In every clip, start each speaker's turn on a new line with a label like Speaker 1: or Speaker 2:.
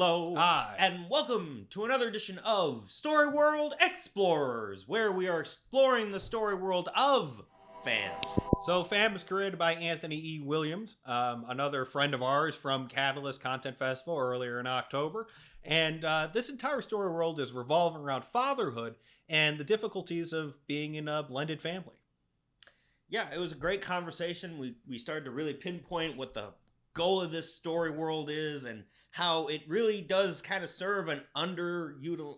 Speaker 1: Hello.
Speaker 2: Hi.
Speaker 1: And welcome to another edition of Story World Explorers, where we are exploring the story world of F.A.M.
Speaker 2: So F.A.M is created by Anthony E. Williams, another friend of ours from Catalyst Content Festival earlier in October. And this entire story world is revolving around fatherhood and the difficulties of being in a blended family.
Speaker 1: Yeah, it was a great conversation. We started to really pinpoint what the goal of this story world is and how it really does kind of serve an underserved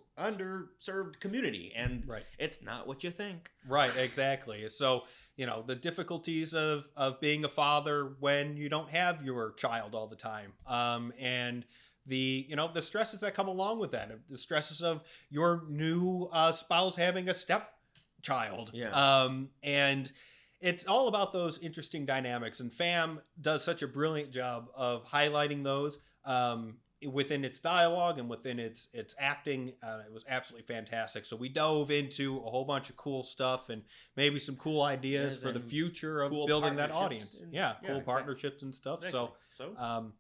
Speaker 1: community. And
Speaker 2: Right.
Speaker 1: It's not what you think.
Speaker 2: Right, exactly. So, the difficulties of being a father when you don't have your child all the time. And the stresses that come along with that, the stresses of your new spouse having a stepchild.
Speaker 1: Yeah.
Speaker 2: And it's all about those interesting dynamics, and F.A.M does such a brilliant job of highlighting those within its dialogue and within its acting. It was absolutely fantastic. So we dove into a whole bunch of cool stuff and maybe some cool ideas for the future of
Speaker 1: cool
Speaker 2: building that audience.
Speaker 1: Exactly.
Speaker 2: Partnerships and stuff.
Speaker 1: Exactly.
Speaker 2: So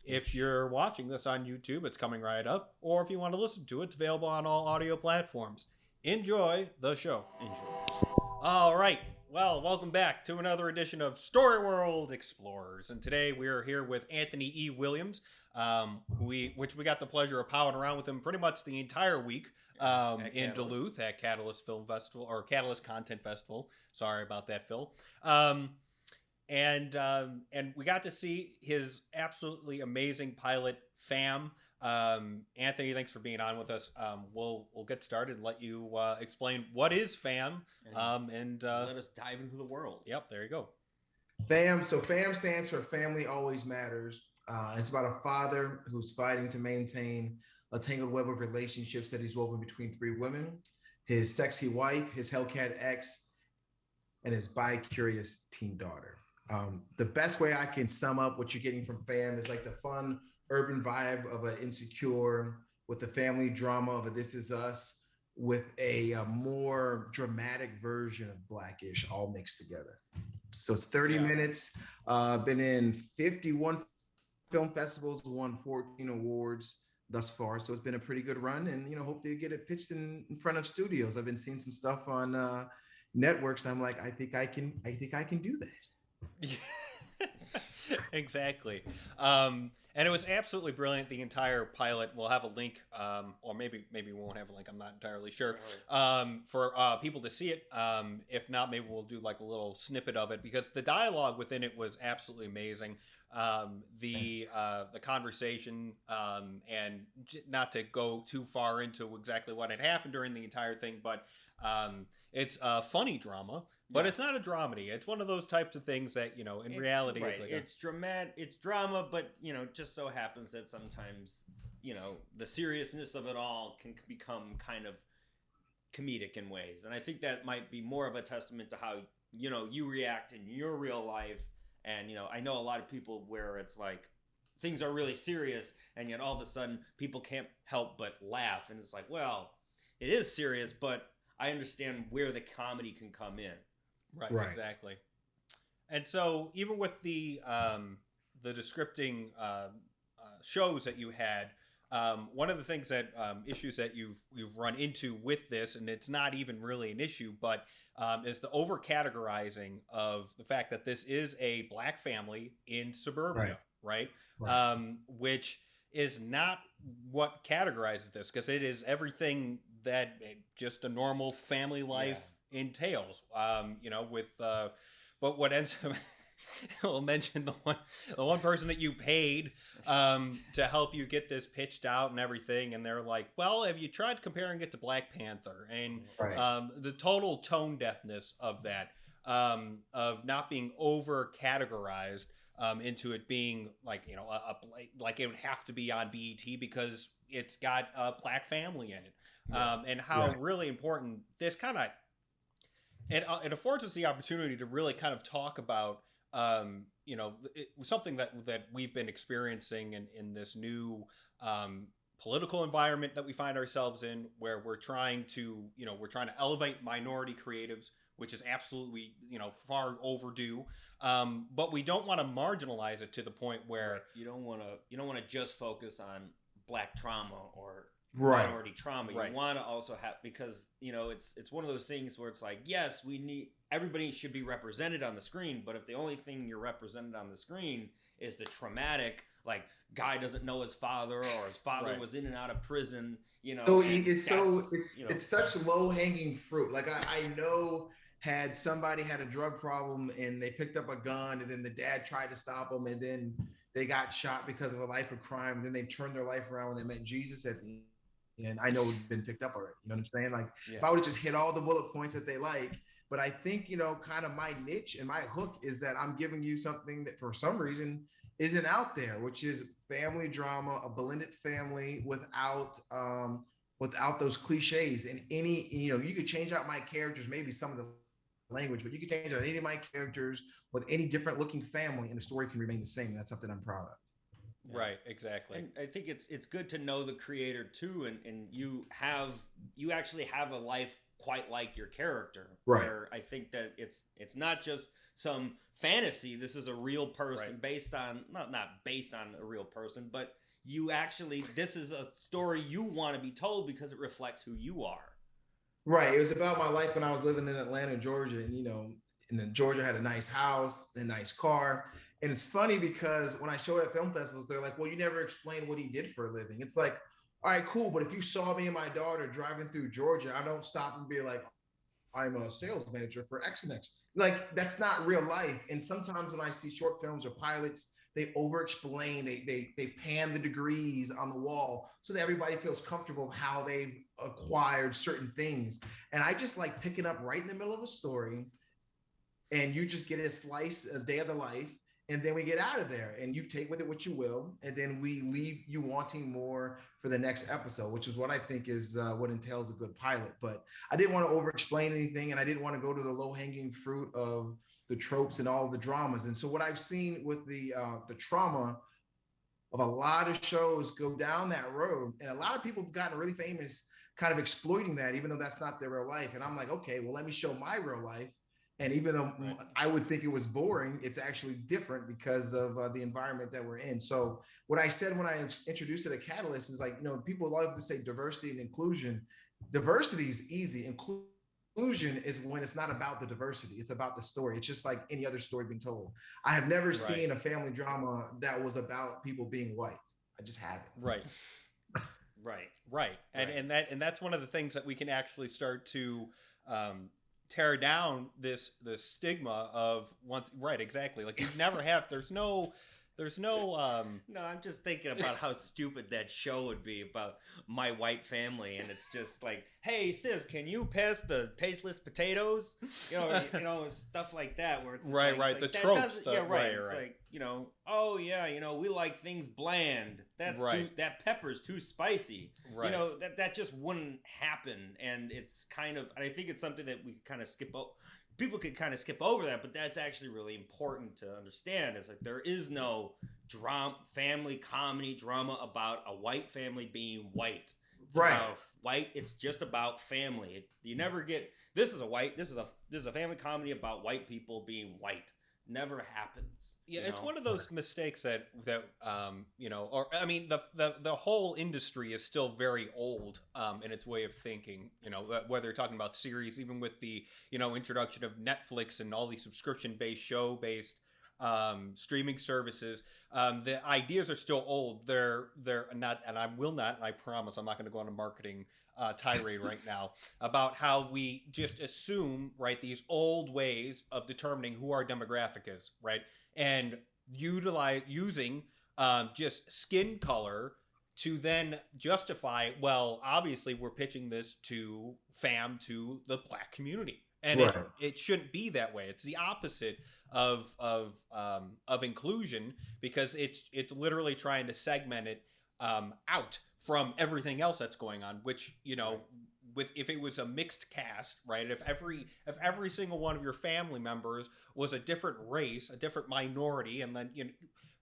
Speaker 2: if you're watching this on YouTube, it's coming right up. Or if you want to listen to it, it's available on all audio platforms. Enjoy the show.
Speaker 1: Enjoy.
Speaker 2: All right. Well, welcome back to another edition of Story World Explorers. And today we are here with Anthony E. Williams, which we got the pleasure of powering around with him pretty much the entire week in Duluth at Catalyst Film Festival, or Catalyst Content Festival. Sorry about that, Phil. And we got to see his absolutely amazing pilot, F.A.M. Anthony, thanks for being on with us. We'll get started and let you explain what is F.A.M. And
Speaker 1: let us dive into the world.
Speaker 2: Yep, there you go.
Speaker 3: F.A.M. So F.A.M stands for Family Always Matters. It's about a father who's fighting to maintain a tangled web of relationships that he's woven between three women: his sexy wife, his Hellcat ex, and his bi-curious teen daughter. The best way I can sum up what you're getting from F.A.M is like the fun urban vibe of an Insecure, with the family drama of a This Is Us, with a more dramatic version of Blackish, all mixed together. So it's 30 minutes. Been in 51 film festivals, won 14 awards thus far. So it's been a pretty good run, and hope to get it pitched in front of studios. I've been seeing some stuff on networks, and I'm like, I think I can do that.
Speaker 2: Exactly. And it was absolutely brilliant. The entire pilot. We'll have a link, or maybe we won't have a link. I'm not entirely sure. For people to see it. If not, maybe we'll do like a little snippet of it, because the dialogue within it was absolutely amazing. The conversation, and not to go too far into exactly what had happened during the entire thing, but it's a funny drama. But it's not a dramedy. It's one of those types of things that, in reality,
Speaker 1: right.
Speaker 2: it's like
Speaker 1: it's dramatic. It's drama, but just so happens that sometimes, the seriousness of it all can become kind of comedic in ways. And I think that might be more of a testament to how, you react in your real life. And, I know a lot of people where it's like things are really serious, and yet all of a sudden people can't help but laugh. And it's like, well, it is serious, but I understand where the comedy can come in.
Speaker 2: Right, exactly. And so even with the descripting shows that you had, one of the things that issues that you've run into with this, and it's not even really an issue, but is the over categorizing of the fact that this is a black family in suburbia, right? Which is not what categorizes this, because it is everything that just a normal family life entails. But what ends up, I'll mention the one person that you paid to help you get this pitched out and everything, and they're like, well, have you tried comparing it to Black Panther? And the total tone deafness of that, of not being over categorized into it being like, like it would have to be on BET because it's got a black family in it. And how really important this kind of, it affords us the opportunity to really kind of talk about, something that we've been experiencing in this new political environment that we find ourselves in, where we're trying to elevate minority creatives, which is absolutely, far overdue. But we don't want to marginalize it to the point where
Speaker 1: you don't want to just focus on black trauma or
Speaker 3: Right.
Speaker 1: minority trauma.
Speaker 2: Right.
Speaker 1: You want to also have, because it's one of those things where it's like, yes, everybody should be represented on the screen, but if the only thing you're represented on the screen is the traumatic, like, guy doesn't know his father, or his father was in and out of prison,
Speaker 3: So it's such low hanging fruit. Like I know, had somebody had a drug problem and they picked up a gun, and then the dad tried to stop them, and then they got shot because of a life of crime, and then they turned their life around when they met Jesus at the end. I know it's been picked up already. You know what I'm saying? Like, if I would have just hit all the bullet points that they like. But I think, kind of my niche and my hook is that I'm giving you something that for some reason isn't out there, which is family drama, a blended family without those cliches. And you could change out my characters, maybe some of the language, but you can change out any of my characters with any different looking family, and the story can remain the same. And that's something I'm proud of.
Speaker 2: Yeah. Right, exactly.
Speaker 1: And I think it's good to know the creator too, and you actually have a life quite like your character.
Speaker 3: Right.
Speaker 1: Where I think that it's not just some fantasy. This is a real person based on not based on a real person, but this is a story you want to be told because it reflects who you are.
Speaker 3: Right. It was about my life when I was living in Atlanta, Georgia, and then Georgia had a nice house, a nice car. And it's funny because when I show at film festivals, they're like, well, you never explained what he did for a living. It's like, all right, cool. But if you saw me and my daughter driving through Georgia, I don't stop and be like, I'm a sales manager for X and X. Like, that's not real life. And sometimes when I see short films or pilots, they over-explain, they pan the degrees on the wall so that everybody feels comfortable with how they've acquired certain things. And I just like picking up right in the middle of a story, and you just get a slice, a day of the life, and then we get out of there, and you take with it what you will, and then we leave you wanting more for the next episode, which is what I think is what entails a good pilot. But I didn't want to over-explain anything, and I didn't want to go to the low-hanging fruit of the tropes and all the dramas. And so what I've seen with the trauma of a lot of shows go down that road, and a lot of people have gotten really famous kind of exploiting that, even though that's not their real life. And I'm like, okay, well, let me show my real life. And even though I would think it was boring, it's actually different because of the environment that we're in. So what I said when I introduced it at Catalyst is like, people love to say diversity and inclusion. Diversity is easy. Inclusion is when it's not about the diversity, it's about the story. It's just like any other story being told. I have never seen a family drama that was about people being white. I just haven't.
Speaker 2: Right. And that's one of the things that we can actually start to tear down this stigma of once. Right, exactly. Like, you never have. There's no no,
Speaker 1: I'm just thinking about how stupid that show would be about my white family, and it's just like, hey sis, can you pass the tasteless potatoes? Stuff like that, where it's
Speaker 2: right,
Speaker 1: like,
Speaker 2: the tropes.
Speaker 1: It's like, oh yeah, we like things bland. That's that pepper's too spicy.
Speaker 2: Right.
Speaker 1: That just wouldn't happen, and it's kind of, I think it's something that we kind of skip over. People could kind of skip over that, but that's actually really important to understand. It's like, there is no family comedy drama about a white family being white. It's about white. It's just about family. You never get, this is a family comedy about white people being white. Never happens.
Speaker 2: Yeah, it's one of those mistakes that or I mean, the whole industry is still very old in its way of thinking. Whether you're talking about series, even with the introduction of Netflix and all these subscription-based, show-based streaming services, the ideas are still old. They're not, and I promise I'm not going to go on a marketing tirade right now about how we just assume these old ways of determining who our demographic is, and using just skin color to then justify, well, obviously we're pitching this to FAM, to the Black community, and it shouldn't be that way. It's the opposite of inclusion, because it's literally trying to segment it out from everything else that's going on, which if it was a mixed cast, if every single one of your family members was a different race, a different minority, and then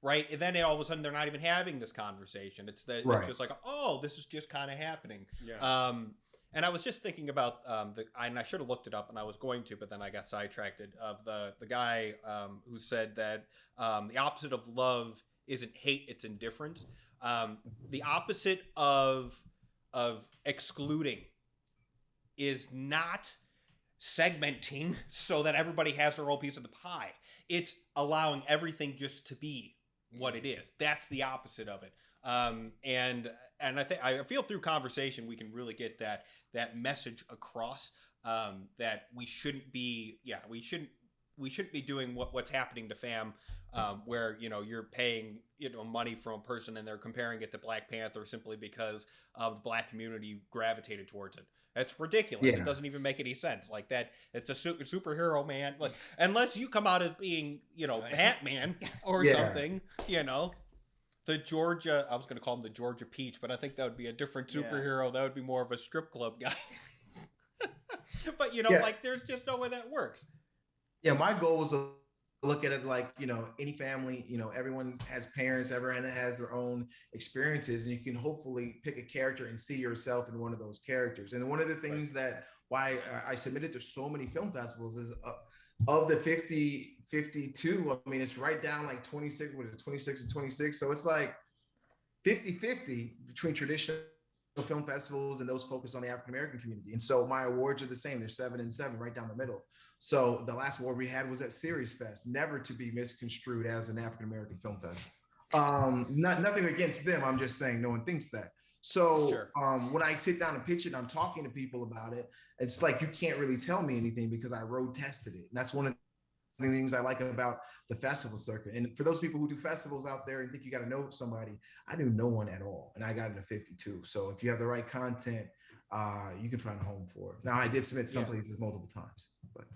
Speaker 2: and then all of a sudden they're not even having this conversation. It's just like, oh, this is just kind of happening. And I was just thinking about and I should have looked it up, and I was going to, but then I got sidetracked, of the guy who said that the opposite of love isn't hate, it's indifference. The opposite of excluding is not segmenting so that everybody has their own piece of the pie. It's allowing everything just to be what it is. That's the opposite of it. And I feel through conversation we can really get that message across, that we shouldn't be doing what's happening to FAM, where you're paying money from a person and they're comparing it to Black Panther simply because of the Black community gravitated towards it. It's ridiculous.
Speaker 3: Yeah.
Speaker 2: It doesn't even make any sense. Like that, it's a superhero, man. Like, unless you come out as being, Batman or something, The Georgia, I was going to call him the Georgia Peach, but I think that would be a different superhero. Yeah. That would be more of a strip club guy. But, like, there's just no way that works.
Speaker 3: Yeah, my goal was to look at it like, any family, everyone has parents, everyone has their own experiences, and you can hopefully pick a character and see yourself in one of those characters. And one of the things that why I submitted to so many film festivals is of the 52, I mean, it's right down like 26, 26 and 26. So it's like 50-50 between traditional film festivals and those focused on the African-American community. And so my awards are the same. They're 7 and 7 right down the middle. So the last award we had was at Series Fest, never to be misconstrued as an African-American film festival. Nothing against them. I'm just saying no one thinks that. So sure. When I sit down and pitch it and I'm talking to people about it, it's like, you can't really tell me anything because I road tested it. And that's one of the things I like about the festival circuit. And for those people who do festivals out there and think you got to know somebody, I knew no one at all. And I got into 52. So if you have the right content, you can find a home for it. Now, I did submit some places multiple times, but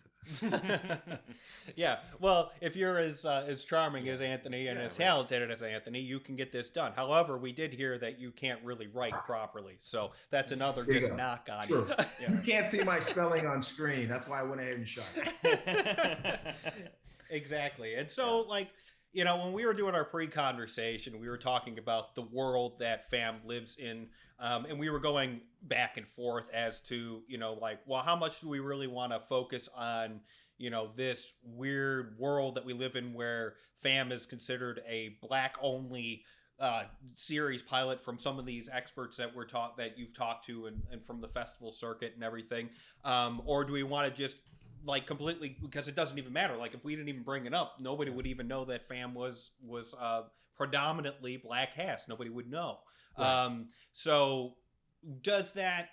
Speaker 2: yeah. Well, if you're as charming as Anthony and as talented as Anthony, you can get this done. However, we did hear that you can't really write properly, so that's another knock on you.
Speaker 3: You can't see my spelling on screen. That's why I went ahead and shot it.
Speaker 2: Exactly. And so, like, when we were doing our pre-conversation, we were talking about the world that FAM lives in, and we were going back and forth as to, like, well, how much do we really want to focus on, this weird world that we live in where FAM is considered a Black-only series pilot from some of these experts that that you've talked to and from the festival circuit and everything, or do we want to just completely, because it doesn't even matter. Like, if we didn't even bring it up, nobody would even know that FAM was predominantly Black cast. Nobody would know. Right. So does that,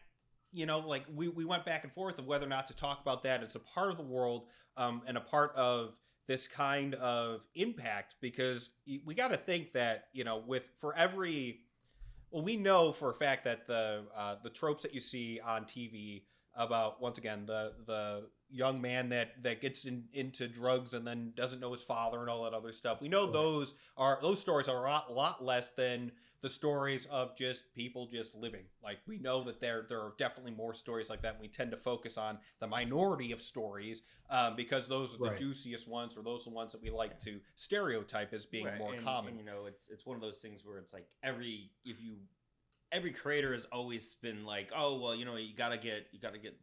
Speaker 2: we went back and forth of whether or not to talk about that as a part of the world, and a part of this kind of impact, because we got to think that, we know for a fact that the tropes that you see on TV about, once again, the young man that gets into drugs and then doesn't know his father and all that other stuff. We know those stories are a lot less than the stories of just people just living. Like, we know that there are definitely more stories like that. And we tend to focus on the minority of stories, because those are the juiciest ones, or those are the ones that we like to stereotype as being more common.
Speaker 1: And, it's one of those things where it's like every creator has always been like, oh, well, you gotta get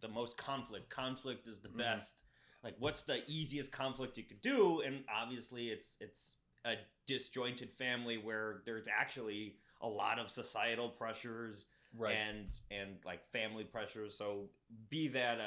Speaker 1: the most conflict. Conflict is the best. Like, what's the easiest conflict you could do? And obviously it's a disjointed family where there's actually a lot of societal pressures, right, and like family pressures. So be that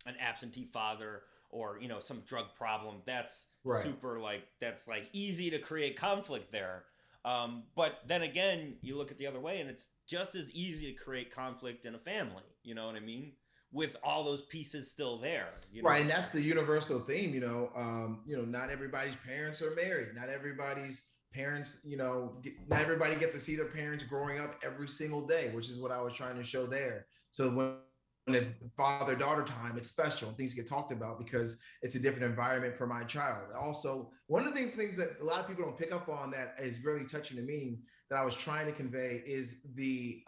Speaker 1: an absentee father, or some drug problem, that's super that's easy to create conflict there. But then again, you look at the other way, and it's just as easy to create conflict in a family. You know what I mean? With all those pieces still there.
Speaker 3: Right, and that's the universal theme. Not everybody's parents are married. Not everybody's parents, not everybody gets to see their parents growing up every single day, which is what I was trying to show there. So when it's father-daughter time, it's special, and things get talked about because it's a different environment for my child. Also, one of the things that a lot of people don't pick up on that is really touching to me, that I was trying to convey, is the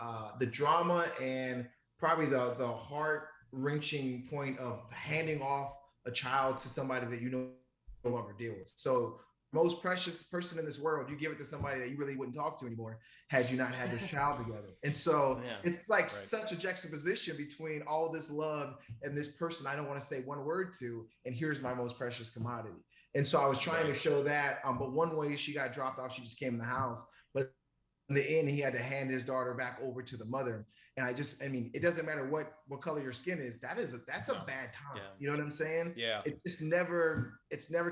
Speaker 3: drama and probably the heart-wrenching point of handing off a child to somebody that you no longer deal with. So most precious person in this world, you give it to somebody that you really wouldn't talk to anymore had you not had this child together. And so it's like such a juxtaposition between all this love and this person I don't want to say one word to, and here's my most precious commodity. And so I was trying to show that. But one way she got dropped off, she just came in the house. But in the end, he had to hand his daughter back over to the mother. And I mean, it doesn't matter what color your skin is. That's a bad time. You know what I'm saying?
Speaker 2: Yeah.
Speaker 3: It's never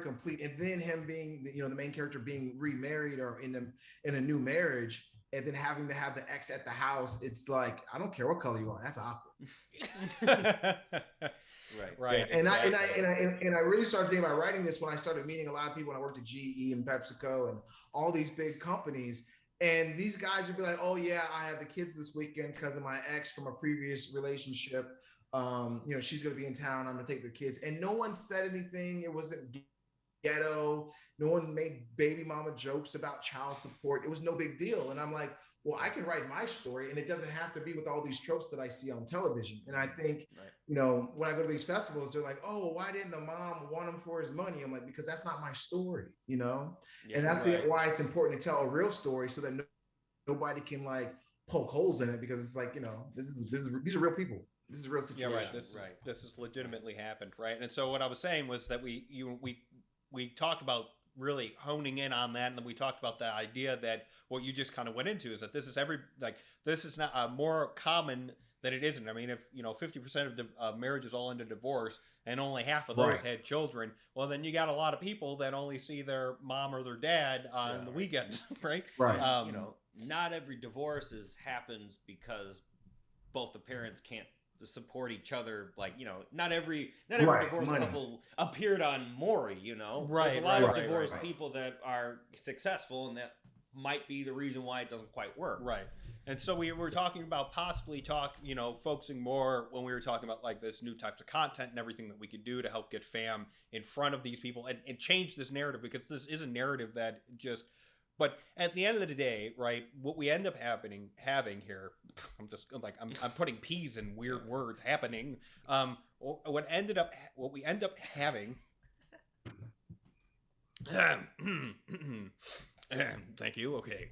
Speaker 3: complete. And then him being, the main character being remarried or in a new marriage, and then having to have the ex at the house. It's like, I don't care what color you are. That's awkward.
Speaker 2: Right.
Speaker 3: Yeah. And I really started thinking about writing this when I started meeting a lot of people when I worked at GE and PepsiCo and all these big companies. And these guys would be like, oh yeah, I have the kids this weekend because of my ex from a previous relationship. She's going to be in town. I'm going to take the kids. And no one said anything. It wasn't ghetto. No one made baby mama jokes about child support. It was no big deal. And I'm like, well, I can write my story and it doesn't have to be with all these tropes that I see on television. And I think, when I go to these festivals, they're like, oh, why didn't the mom want him for his money? I'm like, because that's not my story, and that's why it's important to tell a real story so that nobody can like poke holes in it, because it's like, these are real people. This is a real situation.
Speaker 2: Yeah, right. This has legitimately happened, right? And so what I was saying was that we talked about really honing in on that, and then we talked about the idea that what you just kind of went into is that this is not more common than it isn't. I mean, if 50% of marriages all end in divorce and only half of those had children, well, then you got a lot of people that only see their mom or their dad on the weekends, right?
Speaker 3: Right.
Speaker 1: Not every divorce happens because both the parents can't support each other. Like, not every divorced couple appeared on Maury,
Speaker 2: Right.
Speaker 1: There's a lot of divorced people that are successful, and that might be the reason why it doesn't quite work.
Speaker 2: Right. And so we were talking about focusing more when we were talking about like this new types of content and everything that we could do to help get FAM in front of these people and change this narrative, because this is a narrative that but at the end of the day, right, what we end up having here, I'm putting P's in weird words, happening. What we end up having, thank you. Okay.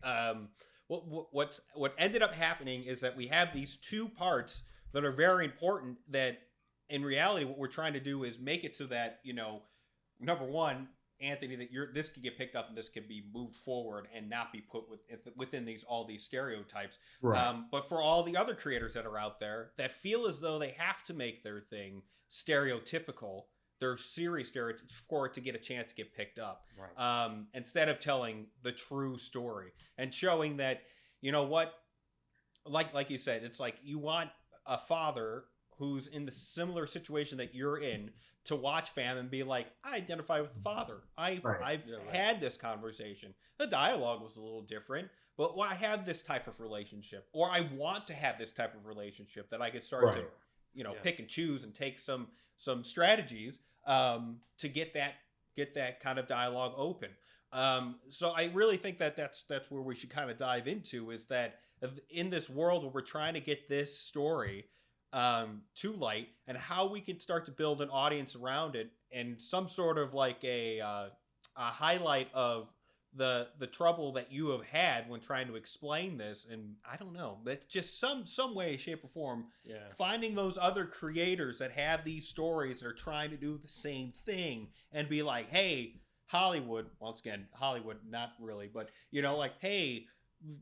Speaker 2: What ended up happening is that we have these two parts that are very important, that in reality, what we're trying to do is make it so that, number one, Anthony, that this could get picked up and this could be moved forward and not be put within all these stereotypes.
Speaker 3: Right.
Speaker 2: But for all the other creators that are out there that feel as though they have to make their thing stereotypical, their series for it to get a chance to get picked up, instead of telling the true story and showing that, like you said, it's like you want a father who's in the similar situation that you're in to watch FAM and be like, I identify with the father. I've had this conversation. The dialogue was a little different, but I have this type of relationship, or I want to have this type of relationship that I could start to, pick and choose and take some strategies to get that kind of dialogue open. So I really think that that's where we should kind of dive into, is that in this world where we're trying to get this story to light, and how we can start to build an audience around it, and some sort of like a highlight of the trouble that you have had when trying to explain this. And I don't know, but just some way, shape, or form, finding those other creators that have these stories that are trying to do the same thing and be like, hey, Hollywood, once again, Hollywood, not really, but like, hey,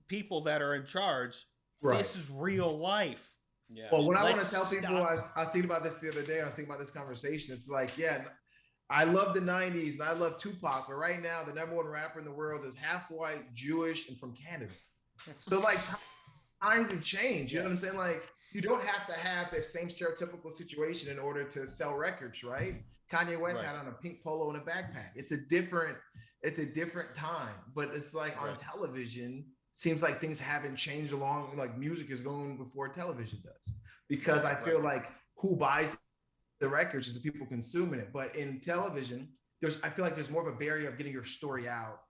Speaker 2: people that are in charge, this is real life.
Speaker 3: Yeah. Well, what I want to tell people, I was thinking about this the other day. I was thinking about this conversation. It's like, I love the 90s and I love Tupac, but right now the number one rapper in the world is half white, Jewish, and from Canada. So like, times have changed. You know what I'm saying? Like, you don't have to have the same stereotypical situation in order to sell records, right? Kanye West had on a pink polo and a backpack. It's a different time, but it's like on television, seems like things haven't changed along, like music is going before television does, because I feel like who buys the records is the people consuming it. But in television, I feel like there's more of a barrier of getting your story out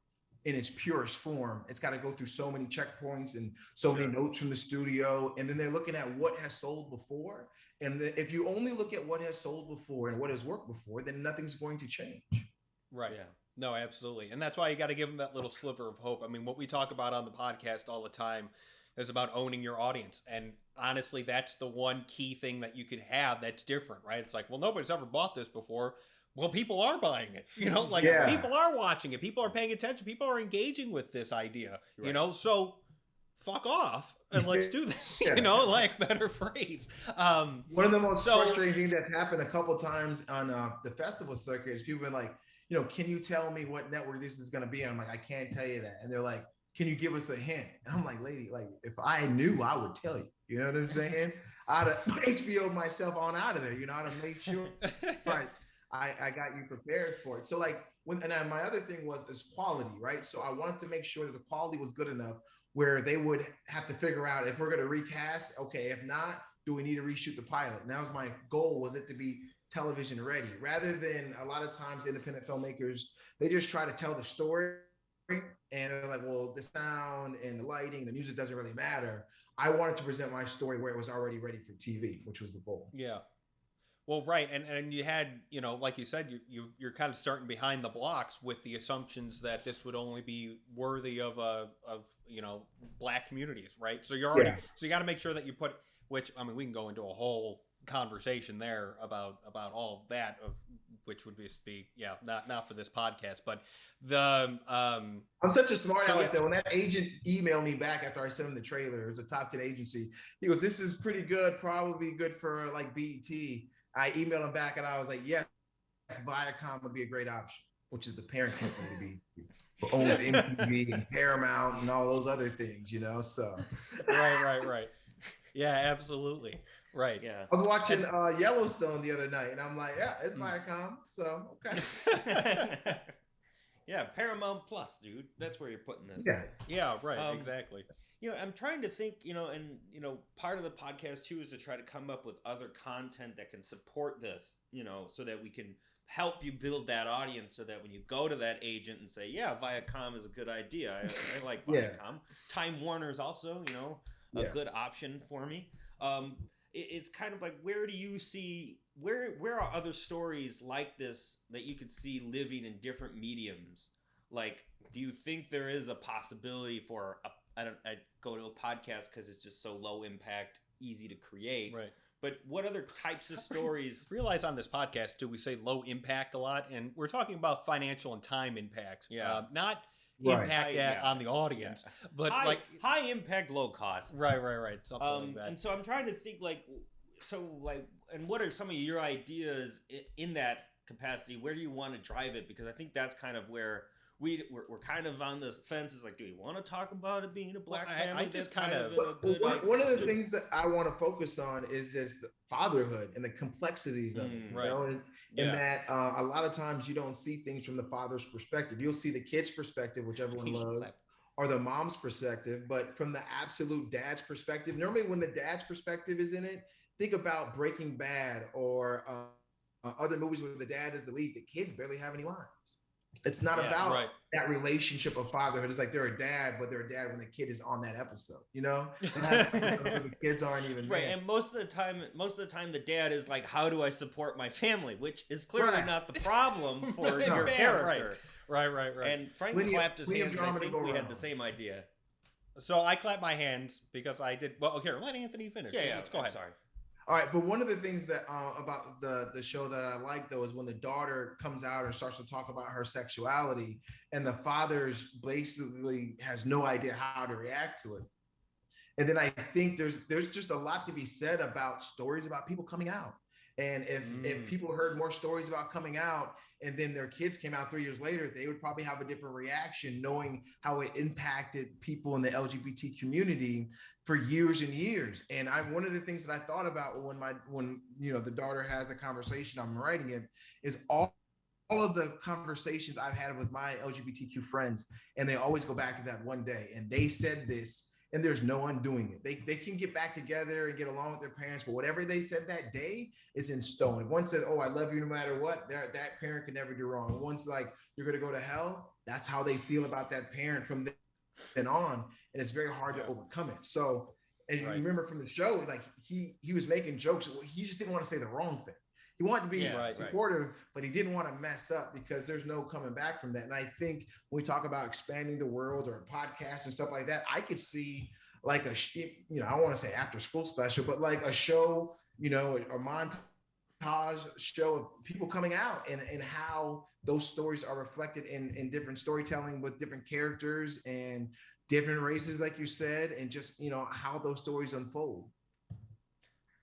Speaker 3: in its purest form. It's got to go through so many checkpoints and so many notes from the studio. And then they're looking at what has sold before. And if you only look at what has sold before and what has worked before, then nothing's going to change.
Speaker 2: Right. Yeah. No, absolutely. And that's why you got to give them that little sliver of hope. I mean, what we talk about on the podcast all the time is about owning your audience. And honestly, that's the one key thing that you could have that's different, right? It's like, well, nobody's ever bought this before. well, people are buying it, like people are watching it, people are paying attention, people are engaging with this idea, so fuck off and let's do this, better phrase.
Speaker 3: One of the most frustrating things that happened a couple times on the festival circuit is people been like, can you tell me what network this is going to be on? I'm like, I can't tell you that. And they're like, can you give us a hint? And I'm like, lady, like if I knew, I would tell you. You know what I'm saying? I'd have HBO myself on out of there. I'd have made sure I got you prepared for it. So like my other thing is quality, right? So I wanted to make sure that the quality was good enough where they would have to figure out if we're going to recast, okay, if not, do we need to reshoot the pilot? And that was my goal, was it to be television ready, rather than a lot of times independent filmmakers, they just try to tell the story and they're like, well, the sound and the lighting, the music doesn't really matter. I wanted to present my story where it was already ready for TV, which was the goal.
Speaker 2: Yeah. Well, right. And you had, like you said, you're kind of starting behind the blocks with the assumptions that this would only be worthy of Black communities, right? So you're already, so you got to make sure that you put, which, I mean, we can go into a whole conversation there about all of that, of which would be not for this podcast, but I'm
Speaker 3: such a smart aleck though. When that agent emailed me back after I sent him the trailer, it was a top 10 agency. He goes, "This is pretty good, probably good for like BET." I emailed him back and I was like, yes, Viacom would be a great option, which is the parent company to be owns MTV and Paramount and all those other things, so.
Speaker 2: Right. Yeah, absolutely. Right.
Speaker 3: Yeah. I was watching Yellowstone the other night and I'm like, yeah, it's Viacom. So, okay.
Speaker 1: Yeah, Paramount Plus, dude. That's where you're putting this.
Speaker 2: Yeah, right. Exactly.
Speaker 1: I'm trying to think, and part of the podcast too is to try to come up with other content that can support this, so that we can help you build that audience, so that when you go to that agent and say, yeah, Viacom is a good idea. I like Viacom. Time Warner is also, a good option for me. It's kind of like, where do you see, where are other stories like this that you could see living in different mediums? Like, do you think there is a possibility for I go to a podcast because it's just so low impact, easy to create.
Speaker 2: Right.
Speaker 1: But what other types of stories?
Speaker 2: Realize on this podcast, do we say low impact a lot? And we're talking about financial and time impact.
Speaker 1: Yeah.
Speaker 2: Not impact on the audience, but
Speaker 1: high impact, low cost.
Speaker 2: Right. Something like that.
Speaker 1: And so I'm trying to think and what are some of your ideas in that capacity? Where do you want to drive it? Because I think that's kind of where we're kind of on this fence. Is like, do we want to talk about it being a Black family?
Speaker 2: I just kind of
Speaker 3: one of the things that I want to focus on is the fatherhood and the complexities of it.
Speaker 2: Right.
Speaker 3: And that a lot of times you don't see things from the father's perspective. You'll see the kid's perspective, which everyone loves, or the mom's perspective. But from the absolute dad's perspective, normally when the dad's perspective is in it, think about Breaking Bad or other movies where the dad is the lead. The kids barely have any lines. It's not about that relationship of fatherhood. It's like they're a dad, but they're a dad when the kid is on that episode, the kids aren't even
Speaker 1: right.
Speaker 3: there.
Speaker 1: And most of the time, the dad is like, "How do I support my family?" Which is clearly not the problem for your character.
Speaker 2: Right.
Speaker 1: And Frank clapped his hands, and I think we had the same idea.
Speaker 2: So I clapped my hands because I did. Well, okay, let Anthony finish.
Speaker 1: Yeah.
Speaker 2: Let's go ahead.
Speaker 1: Sorry.
Speaker 3: All right, but one of the things that about the show that I like though is when the daughter comes out and starts to talk about her sexuality, and the father's basically has no idea how to react to it. And then I think there's just a lot to be said about stories about people coming out. And if people heard more stories about coming out and then their kids came out 3 years later, they would probably have a different reaction, knowing how it impacted people in the LGBT community for years and years. And one of the things that I thought about when the daughter has the conversation, I'm writing it, is all of the conversations I've had with my LGBTQ friends, and they always go back to that one day. And they said this, and there's no undoing it. They can get back together and get along with their parents, but whatever they said that day is in stone. If one said, "Oh, I love you no matter what," that parent could never do wrong. If one's like, "You're going to go to hell," that's how they feel about that parent from then on. And it's very hard to overcome it. So, and you remember from the show, like he was making jokes. He just didn't want to say the wrong thing. He wanted to be supportive, but he didn't want to mess up because there's no coming back from that. And I think when we talk about expanding the world or podcasts and stuff like that, I could see like I don't want to say after school special, but like a show, a montage show of people coming out and how those stories are reflected in different storytelling with different characters and different races, like you said, and just, how those stories unfold.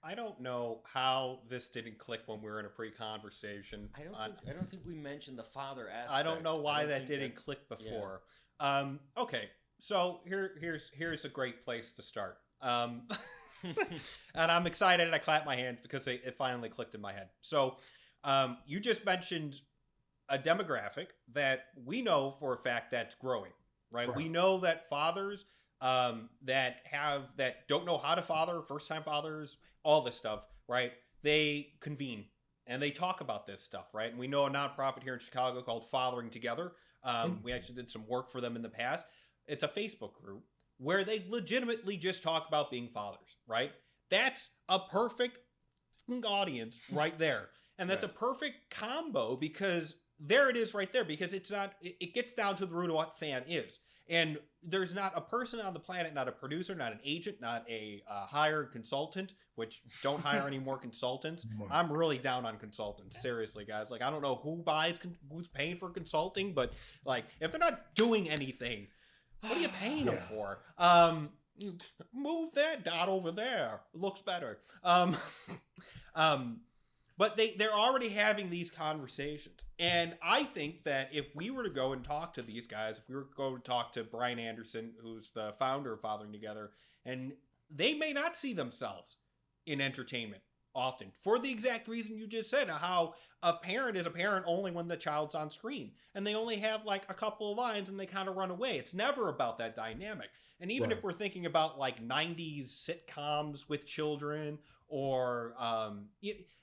Speaker 2: I don't know how this didn't click when we were in a pre-conversation.
Speaker 1: I don't think we mentioned the father aspect.
Speaker 2: I don't know why that didn't click before. Yeah. Okay, so here's a great place to start. And I'm excited and I clap my hands because it finally clicked in my head. So you just mentioned a demographic that we know for a fact that's growing, right? We know that fathers that don't know how to father, first-time fathers, all this stuff, right? They convene and they talk about this stuff, right? And we know a nonprofit here in Chicago called Fathering Together. We actually did some work for them in the past. It's a Facebook group where they legitimately just talk about being fathers, right? That's a perfect audience right there. And that's a perfect combo because there it is right there, because it gets down to the root of what F.A.M is. And there's not a person on the planet, not a producer, not an agent, not a hired consultant, which don't hire any more consultants. I'm really down on consultants. Seriously, guys. Like, I don't know who's paying for consulting, but like, if they're not doing anything, what are you paying them for? Move that dot over there. It looks better. But they're already having these conversations. And I think that if we were to go and talk to these guys, if we were to go and talk to Brian Anderson, who's the founder of Fathering Together, and they may not see themselves in entertainment often for the exact reason you just said, how a parent is a parent only when the child's on screen. And they only have like a couple of lines and they kind of run away. It's never about that dynamic. And even if we're thinking about like 90s sitcoms with children, or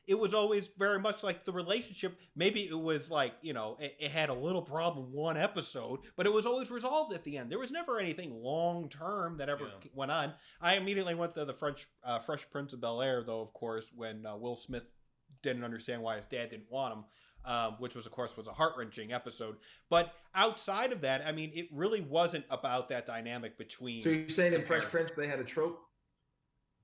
Speaker 2: it was always very much like the relationship. Maybe it was like, it had a little problem one episode, but it was always resolved at the end. There was never anything long term that ever went on. I immediately went to the Fresh Prince of Bel-Air, though, of course, when Will Smith didn't understand why his dad didn't want him, which was, of course, was a heart-wrenching episode. But outside of that, I mean, it really wasn't about that dynamic between.
Speaker 3: So you're saying in Fresh Prince they had a trope?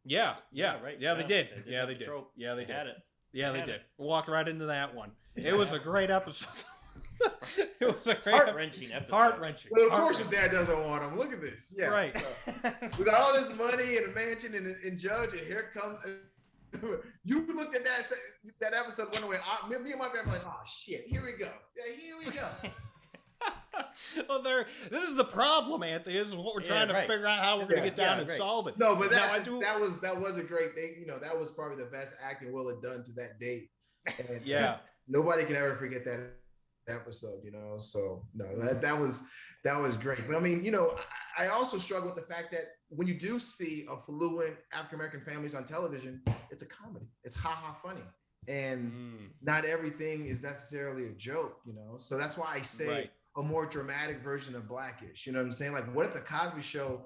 Speaker 2: Yeah,
Speaker 1: right.
Speaker 2: Yeah, they did.
Speaker 1: They
Speaker 2: Yeah, they did.
Speaker 1: Trope.
Speaker 2: Yeah, they
Speaker 1: had
Speaker 2: did.
Speaker 1: it.
Speaker 2: Yeah, they did. Walked right into that one. It was a great episode. It was a great
Speaker 1: heart-wrenching episode.
Speaker 2: Heart-wreshing.
Speaker 3: Well, of course his dad doesn't want him. Look at this. Yeah.
Speaker 2: Right.
Speaker 3: We got all this money and a mansion and Judge, and here comes. You looked at that episode one way. Me and my family were like, oh shit, here we go. Yeah, here we go.
Speaker 2: Well, this is the problem, Anthony. This is what we're trying to figure out how we're going to get down and solve it.
Speaker 3: No, but that was a great thing. That was probably the best acting Will had done to that date. And, nobody can ever forget that episode. So no, that was great. But I mean, I also struggle with the fact that when you do see affluent African American families on television, it's a comedy. It's ha funny. And not everything is necessarily a joke, So that's why I say a more dramatic version of Blackish. You know what I'm saying? Like, what if the Cosby Show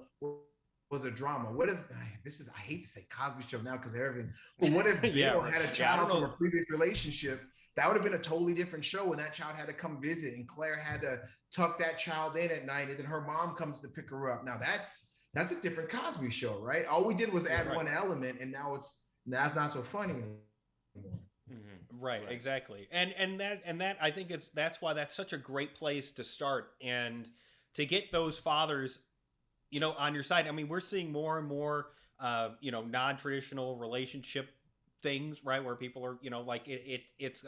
Speaker 3: was a drama? What if I hate to say Cosby Show now because of everything, but what if Bill had a child from a previous relationship? That would have been a totally different show, and that child had to come visit, and Claire had to tuck that child in at night, and then her mom comes to pick her up. Now that's a different Cosby Show, right? All we did was add one element, and now it's not so funny anymore.
Speaker 2: Right, exactly. And that I think that's why that's such a great place to start, and to get those fathers, on your side. I mean, we're seeing more and more non-traditional relationship things, right, where people are, like it's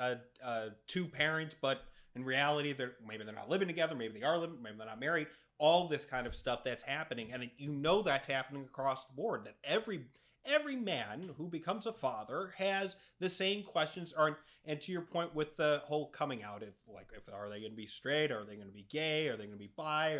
Speaker 2: two parents, but in reality maybe they're not living together, maybe they are living, maybe they're not married, all this kind of stuff that's happening. And that's happening across the board, that every man who becomes a father has the same questions. And to your point with the whole coming out, if are they going to be straight? Are they going to be gay? Are they going to be bi?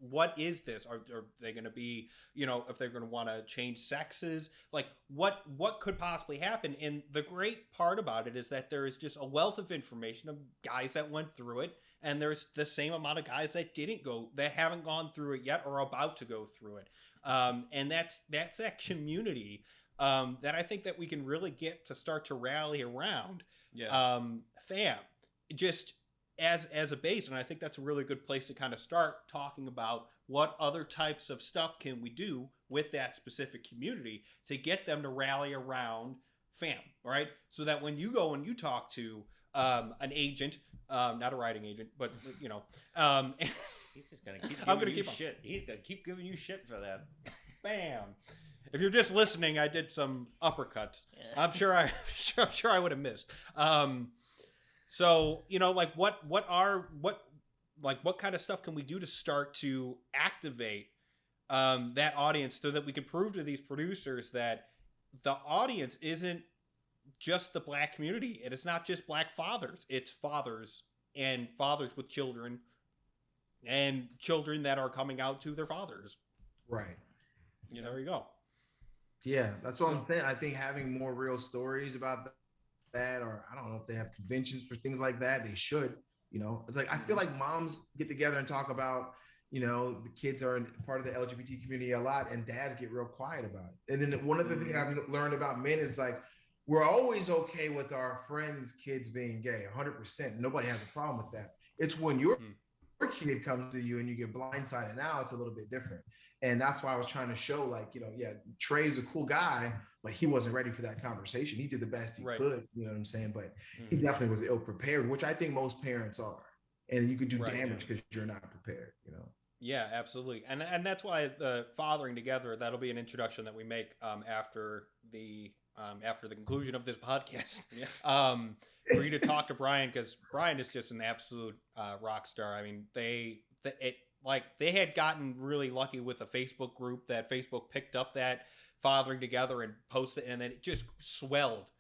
Speaker 2: What is this? Are they going to be, if they're going to want to change sexes? Like, what could possibly happen? And the great part about it is that there is just a wealth of information of guys that went through it, and there's the same amount of guys that haven't gone through it yet or about to go through it. And that's that community that I think that we can really get to start to rally around. F.A.M, just as a base. And I think that's a really good place to kind of start talking about what other types of stuff can we do with that specific community to get them to rally around F.A.M, right? So that when you go and you talk to an agent, not a writing agent, but you know,
Speaker 1: He's just gonna keep
Speaker 2: I'm
Speaker 1: giving
Speaker 2: gonna
Speaker 1: you
Speaker 2: keep
Speaker 1: shit. He's gonna keep giving you shit for that.
Speaker 2: bam. If you're just listening, I did some uppercuts.
Speaker 1: Yeah.
Speaker 2: I'm sure I would have missed. So you know, like what kind of stuff can we do to start to activate that audience so that we can prove to these producers that the audience isn't just the Black community, and it's not just Black fathers. It's fathers and fathers with children and children that are coming out to their fathers.
Speaker 3: Right.
Speaker 2: You know, there you go.
Speaker 3: Yeah, that's what I'm saying. I think having more real stories about that, or I don't know if they have conventions for things like that, they should. You know, it's like I feel like moms get together and talk about, you know, the kids are part of the LGBT community a lot, and dads get real quiet about it. And then one of the things I've learned about men is like, we're always okay with our friends' kids being gay, 100%. Nobody has a problem with that. It's when your kid comes to you and you get blindsided. Now it's a little bit different. And that's why I was trying to show, like, you know, yeah, Trey's a cool guy, but he wasn't ready for that conversation. He did the best he could, you know what I'm saying? But he definitely was ill prepared, which I think most parents are. And you could do damage because you're not prepared, you know?
Speaker 2: Yeah, absolutely. And that's why the fathering together, that'll be an introduction that we make after the conclusion of this podcast. For you to talk to Brian, because Brian is just an absolute rock star. I mean, they had gotten really lucky with a Facebook group that Facebook picked up that fathering together and posted, and then it just swelled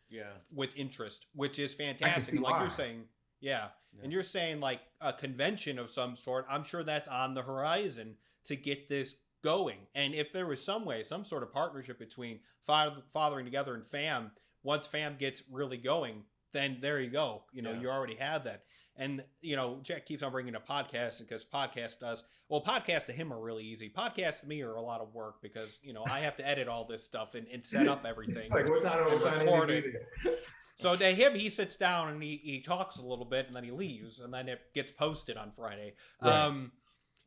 Speaker 2: with interest, which is fantastic. And like you're saying, and you're saying like a convention of some sort, I'm sure that's on the horizon to get this going. And if there was some sort of partnership between fathering together and F.A.M, once F.A.M gets really going, then there you go. You know, you already have that. And, you know, Jack keeps on bringing up podcasts because podcasts to him are really easy. Podcasts to me are a lot of work because, you know, I have to edit all this stuff and set up everything.
Speaker 3: It's like, what time
Speaker 2: record it. So to him, he sits down and he talks a little bit and then he leaves and then it gets posted on Friday. Right.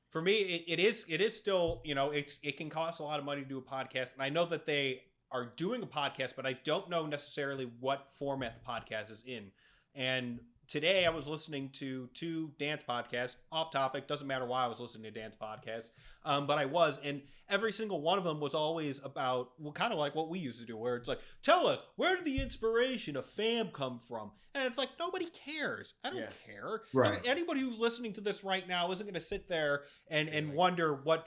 Speaker 2: For me, it is still, you know, it can cost a lot of money to do a podcast. And I know that they are doing a podcast, but I don't know necessarily what format the podcast is in. And today I was listening to 2 dance podcasts, off topic, doesn't matter why I was listening to dance podcasts, but I was, and every single one of them was always about, well, kind of like what we used to do, where it's like, tell us, where did the inspiration of F.A.M come from? And it's like, nobody cares. I don't care. Right. Anybody who's listening to this right now isn't going to sit there and wonder what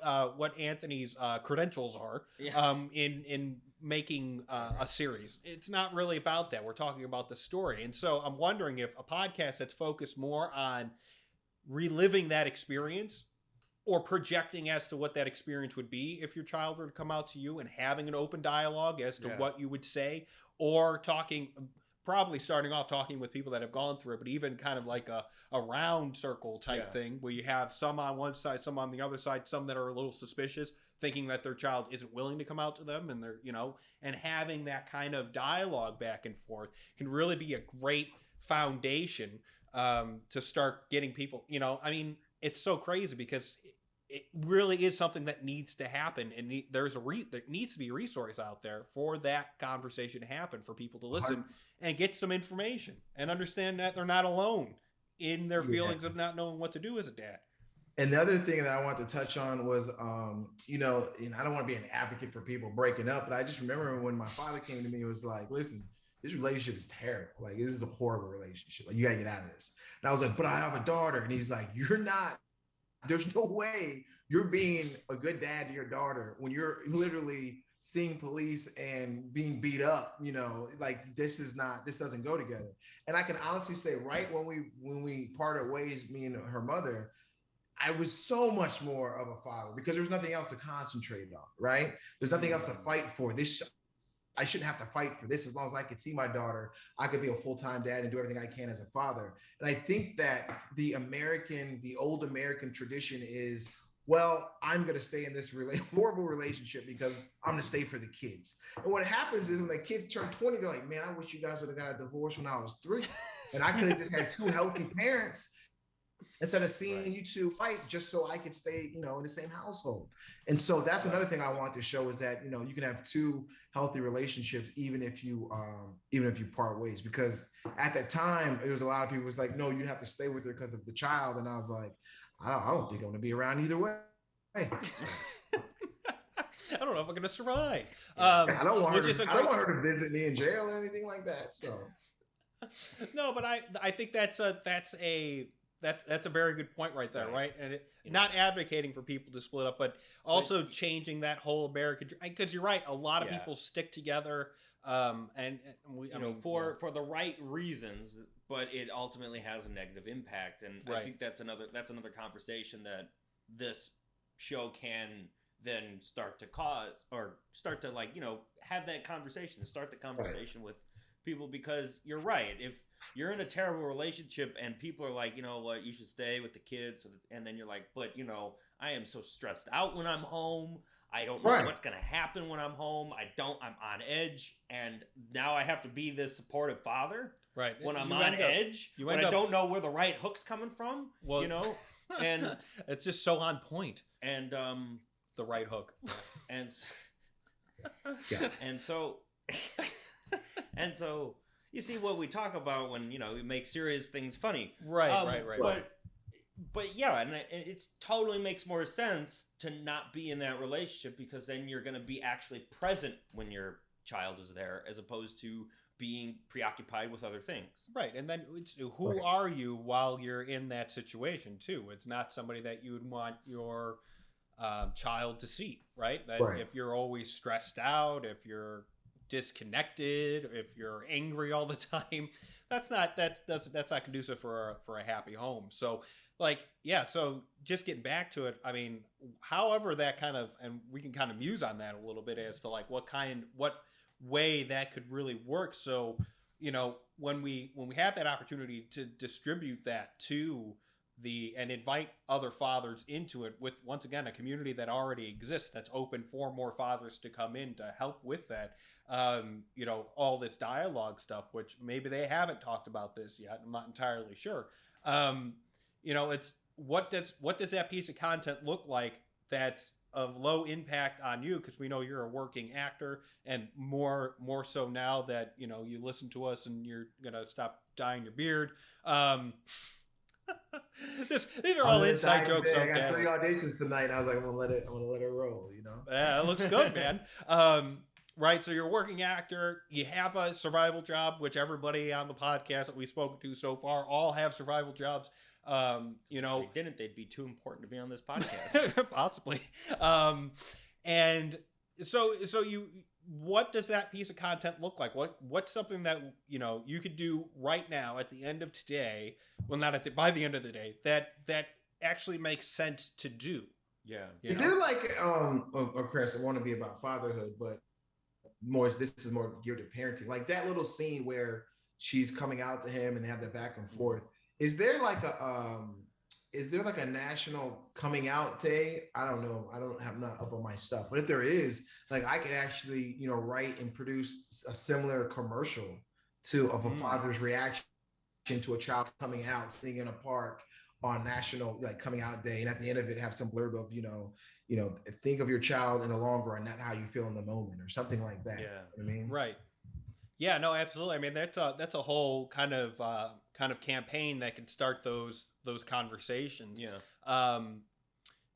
Speaker 2: Anthony's credentials are in making a series. It's not really about that. We're talking about the story. And so I'm wondering if a podcast that's focused more on reliving that experience or projecting as to what that experience would be if your child were to come out to you and having an open dialogue as to what you would say, or probably starting off talking with people that have gone through it, but even kind of like a round circle type thing where you have some on one side, some on the other side, some that are a little suspicious, thinking that their child isn't willing to come out to them, and they're, you know, and having that kind of dialogue back and forth can really be a great foundation to start getting people, you know, I mean, it's so crazy because it really is something that needs to happen, and there needs to be a resource out there for that conversation to happen, for people to listen and get some information and understand that they're not alone in their feelings of not knowing what to do as a dad.
Speaker 3: And the other thing that I want to touch on was, you know, and I don't want to be an advocate for people breaking up, but I just remember when my father came to me, it was like, listen, this relationship is terrible. Like, this is a horrible relationship. Like, you gotta get out of this. And I was like, but I have a daughter. And he's like, there's no way you're being a good dad to your daughter when you're literally seeing police and being beat up, you know, like this doesn't go together. And I can honestly say, right when we parted ways, me and her mother, I was so much more of a father because there's nothing else to concentrate on, right? There's nothing else to fight for. I shouldn't have to fight for this. As long as I could see my daughter, I could be a full-time dad and do everything I can as a father. And I think that the old American tradition is, well, I'm going to stay in this horrible relationship because I'm going to stay for the kids. And what happens is when the kids turn 20, they're like, man, I wish you guys would have got a divorce when I was 3. And I could have just had 2 healthy parents instead of seeing you two fight just so I could stay, in the same household. And so that's another thing I want to show is that, you can have two healthy relationships even if you part ways. Because at that time, it was a lot of people was like, no, you have to stay with her because of the child. And I was like, I don't think I'm going to be around either way.
Speaker 2: I don't know if I'm going to survive.
Speaker 3: I don't want her to visit me in jail or anything like that. So
Speaker 2: no, but I think that's a very good point right there, right? And not advocating for people to split up, but also changing that whole American, because you're right, a lot of people stick together, and we,
Speaker 1: for the right reasons, but it ultimately has a negative impact, and I think that's another conversation that this show can then start to cause, or start to have that conversation, start the conversation with people, because you're right. If you're in a terrible relationship and people are like, you know what, you should stay with the kids, and then you're like, but I am so stressed out when I'm home. I don't know what's going to happen when I'm home. I'm on edge, and now I have to be this supportive father.
Speaker 2: Right.
Speaker 1: When I'm on edge, when I don't know where the right hook's coming from, and
Speaker 2: it's just so on point.
Speaker 1: And
Speaker 2: the right hook.
Speaker 1: And and so you see what we talk about when we make serious things funny.
Speaker 2: Right.
Speaker 1: But yeah, and it totally makes more sense to not be in that relationship, because then you're going to be actually present when your child is there, as opposed to being preoccupied with other things.
Speaker 2: Right, and then who are you while you're in that situation too? It's not somebody that you would want your child to see, right? If you're always stressed out, if you're disconnected, if you're angry all the time, that's not conducive for a happy home. So so just getting back to it, I mean, however that kind of, and we can kind of muse on that a little bit as to what way that could really work. So when we have that opportunity to distribute that to and invite other fathers into it, with once again a community that already exists that's open for more fathers to come in to help with that, all this dialogue stuff, which maybe they haven't talked about this yet, I'm not entirely sure. It's what does that piece of content look like that's of low impact on you, because we know you're a working actor, and more so now that you listen to us and you're gonna stop dyeing your beard. These are all inside jokes.
Speaker 3: I got 3 auditions tonight, and I was like, I'm gonna let it roll.
Speaker 2: Yeah, it looks good, man. Right, so you're a working actor, you have a survival job, which everybody on the podcast that we've spoken to so far all have survival jobs.
Speaker 1: If they didn't, they'd be too important to be on this podcast.
Speaker 2: Possibly. And so what does that piece of content look like? What's something that you could do right now at the end of today? Well, by the end of the day, that actually makes sense to do.
Speaker 1: Yeah.
Speaker 3: Is there Chris, I want to be about fatherhood, but this is more geared to parenting. Like that little scene where she's coming out to him and they have that back and forth. Is there like a national coming out day? I don't know. I'm not up on my stuff, but if there is, like, I could actually, write and produce a similar commercial of a father's reaction to a child coming out, sitting in a park on national coming out day, and at the end of it have some blurb of think of your child in the long run, not how you feel in the moment, or something like that.
Speaker 1: Yeah,
Speaker 3: I mean,
Speaker 2: right. Yeah, no, absolutely. I mean, that's a whole kind of campaign that can start those conversations.
Speaker 1: Yeah.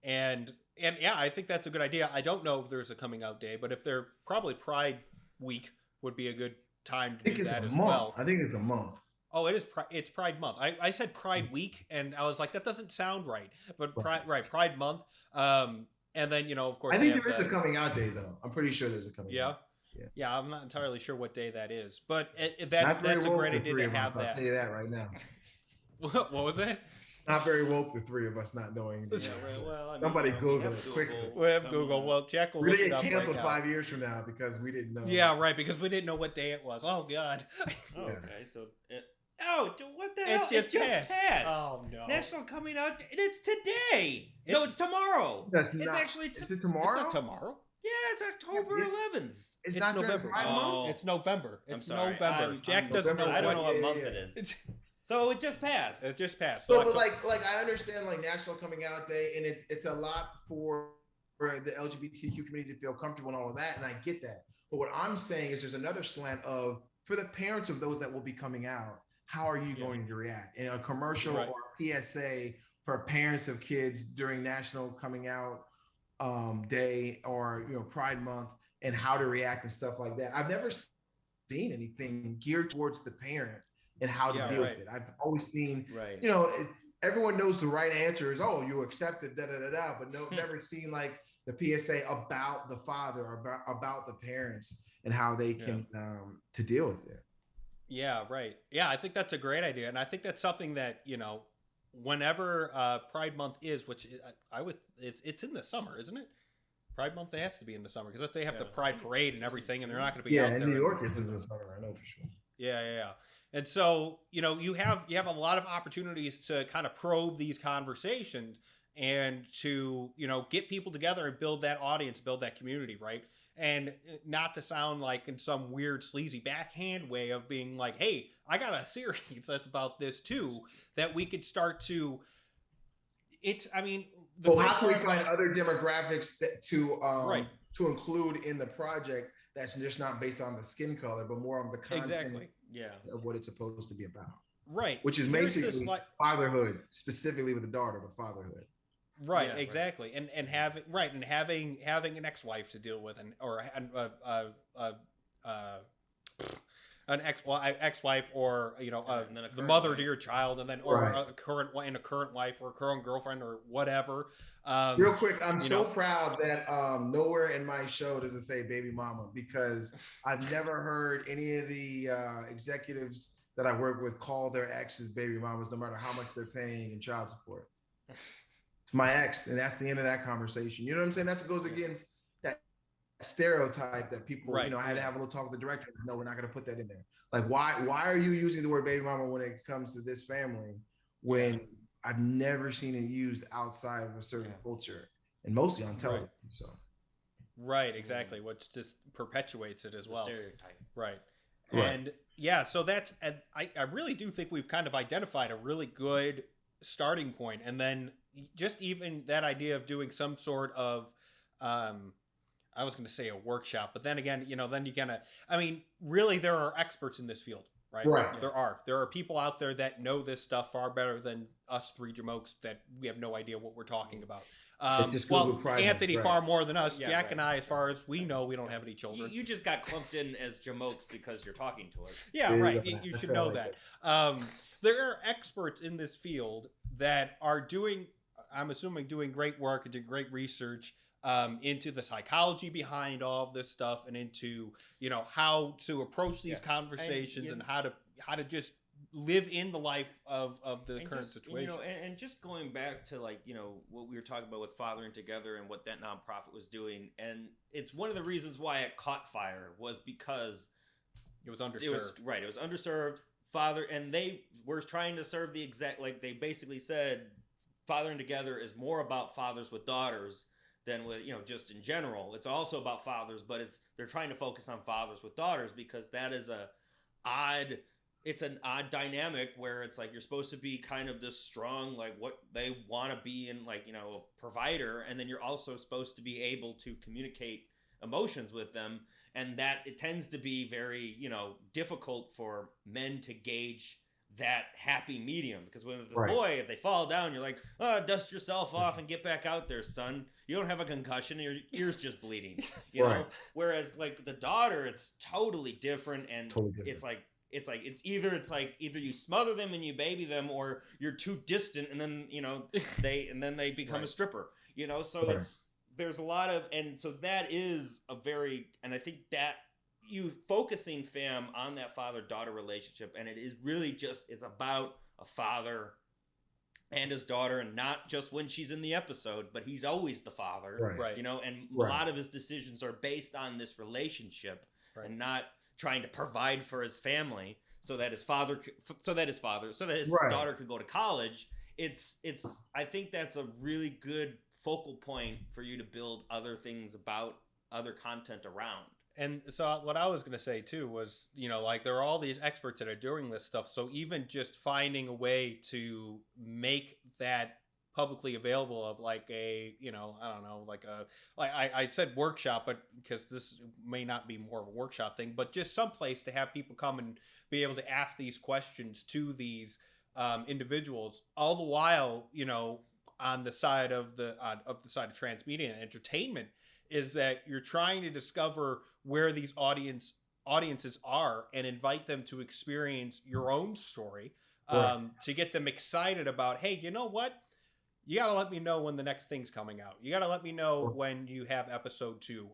Speaker 2: And yeah, I think that's a good idea. I don't know if there's a coming out day, but if there, probably Pride Week would be a good time to do that as well.
Speaker 3: I think it's a month.
Speaker 2: Oh, it's Pride Month. I said Pride Week, and I was like, that doesn't sound right. But Pride Month. And then, of course,
Speaker 3: I think there is a coming out day, though. I'm pretty sure there's a coming out.
Speaker 2: Yeah, I'm not entirely sure what day that is, but that's a great idea to have that.
Speaker 3: I'll tell you that right now.
Speaker 2: What was that?
Speaker 3: Not very woke, the three of us not knowing.
Speaker 1: Well,
Speaker 3: somebody Google it quickly.
Speaker 2: We have Google. Well, Jack will look it up.
Speaker 3: We're canceled 5 years from now because we didn't know.
Speaker 2: Yeah, right, because we didn't know what day it was. Oh, God.
Speaker 1: Okay, so... what the hell? It just passed.
Speaker 2: Oh, no.
Speaker 1: National Coming Out Day. It's today. No, it's tomorrow.
Speaker 3: Is it tomorrow?
Speaker 2: It's not tomorrow.
Speaker 1: Yeah, it's October 11th.
Speaker 3: It's not
Speaker 2: November.
Speaker 3: It's
Speaker 2: November. It's
Speaker 1: I'm sorry.
Speaker 2: November. Jack doesn't know.
Speaker 1: I don't know what month it is. So it just passed.
Speaker 2: It just passed.
Speaker 3: So, but like I understand like National Coming Out Day, and it's a lot for the LGBTQ community to feel comfortable and all of that, and I get that. But what I'm saying is there's another slant of for the parents of those that will be coming out, how are you going to react in a commercial or a PSA for parents of kids during National Coming Out Day or Pride Month, and how to react and stuff like that. I've never seen anything geared towards the parent and how to deal with it. I've always seen, everyone knows the right answer is, oh, you accept it, but never seen like the PSA about the father or about the parents and how they can to deal with it.
Speaker 2: Yeah, right. Yeah, I think that's a great idea, and I think that's something that whenever Pride Month is, which it's in the summer, isn't it? Pride Month has to be in the summer because they have the Pride Parade and everything, and they're not going to be out there.
Speaker 3: Yeah, in New York it's in the summer. I know for sure.
Speaker 2: Yeah. And so, you have a lot of opportunities to kind of probe these conversations and to, get people together and build that audience, build that community, right? And not to sound like in some weird sleazy backhand way of being like, hey, I got a series that's about this too, that we could start to, how can
Speaker 3: we find other demographics to include in the project that's just not based on the skin color, but more on the content of what it's supposed to be about.
Speaker 2: Right.
Speaker 3: Which is basically fatherhood, specifically with the daughter, but fatherhood.
Speaker 2: Right, exactly. Right. And having an ex-wife to deal with an ex-wife or the mother to your child, and then a current wife or a current girlfriend or whatever.
Speaker 3: Real quick, I'm so proud that nowhere in my show does it say baby mama, because I've never heard any of the executives that I work with call their exes baby mamas, no matter how much they're paying in child support. It's my ex, and that's the end of that conversation. You know what I'm saying? That goes against that stereotype that people, I had to have a little talk with the director. No, we're not going to put that in there. Like, why are you using the word baby mama when it comes to this family when I've never seen it used outside of a certain culture and mostly on television? So,
Speaker 2: right, exactly, which just perpetuates it as well.
Speaker 1: Stereotype,
Speaker 2: right. And so that's, and I really do think we've kind of identified a really good starting point, and then just even that idea of doing some sort of I was going to say a workshop, but then again, then you kind of, really there are experts in this field, right? There are people out there that know this stuff far better than us three jamokes that we have no idea what we're talking about. Anthony far more than us. Jack and I, as far as we know, we don't have any children.
Speaker 1: You just got clumped in as jamokes because you're talking to us.
Speaker 2: Yeah, right. You should know that. There are experts in this field that are doing great work and doing great research into the psychology behind all of this stuff, and into how to approach these conversations and how to just live in the life of the current situation.
Speaker 1: And just going back to what we were talking about with Fathering Together and what that nonprofit was doing, and it's one of the reasons why it caught fire was because
Speaker 2: it was underserved.
Speaker 1: It was underserved. And they were trying to serve the exact, they basically said Fathering Together is more about fathers with daughters than with, just in general. It's also about fathers, but they're trying to focus on fathers with daughters because that is it's an odd dynamic where it's like you're supposed to be kind of this strong, what they want to be in, a provider, and then you're also supposed to be able to communicate emotions with them, and that it tends to be very difficult for men to gauge that happy medium, because when the boy, if they fall down, you're like, dust yourself off and get back out there, son. You don't have a concussion, your ear's just bleeding, you know. Whereas the daughter, it's totally different, and it's either you smother them and you baby them, or you're too distant, and then they become a stripper, so there's a lot of, and so that is a very, and I think that you focusing FAM on that father-daughter relationship, and it is really it's about a father and his daughter, and not just when she's in the episode, but he's always the father, and a lot of his decisions are based on this relationship, and not trying to provide for his family so that his daughter could go to college. I think that's a really good focal point for you to build other things about, other content around.
Speaker 2: And so what I was going to say too was, like there are all these experts that are doing this stuff. So even just finding a way to make that publicly available of like a, I don't know, like I said workshop, but because this may not be more of a workshop thing, but just someplace to have people come and be able to ask these questions to these individuals, all the while, on the side of the side of transmedia and entertainment, is that you're trying to discover where these audiences are and invite them to experience your own story, to get them excited about, hey, you know what? You got to let me know when the next thing's coming out. You got to let me know when you have episode 2.